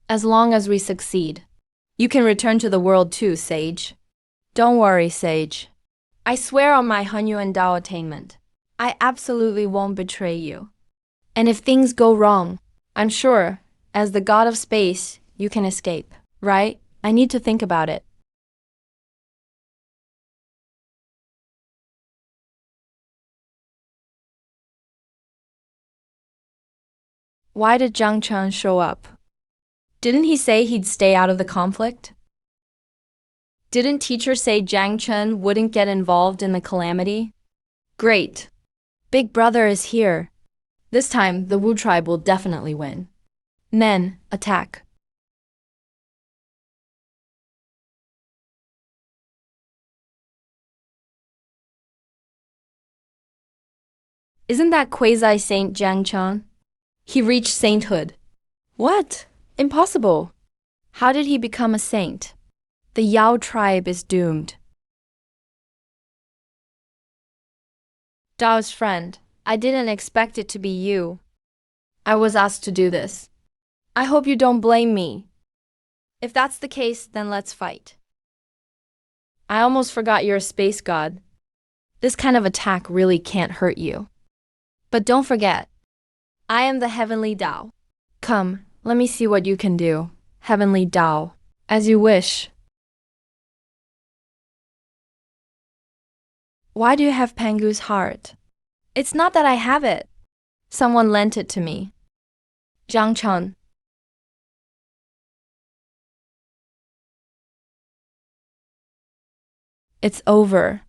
As long as we succeed. You can return to the world too, Sage. Don't worry, Sage. I swear on my Hongyuan Dao attainment, I absolutely won't betray you. And if things go wrong, I'm sure, as the god of space, you can escape, right? I need to think about it. Why did Jiang Chen show up? Didn't he say he'd stay out of the conflict? Didn't teacher say Jiang Chen wouldn't get involved in the calamity? Great. Big brother is here. This time, the Wu tribe will definitely win. Men, attack. Isn't that quasi-saint Jiang Chen? He reached sainthood. What? Impossible. How did he become a saint? The Yao tribe is doomed. Dao's friend, I didn't expect it to be you. I was asked to do this. I hope you don't blame me. If that's the case, then let's fight. I almost forgot you're a space god. This kind of attack really can't hurt you. But don't forget, I am the Heavenly Dao. Come, let me see what you can do. Heavenly Dao, as you wish. Why do you have Pangu's heart? It's not that I have it. Someone lent it to me. Jiang Chen. It's over.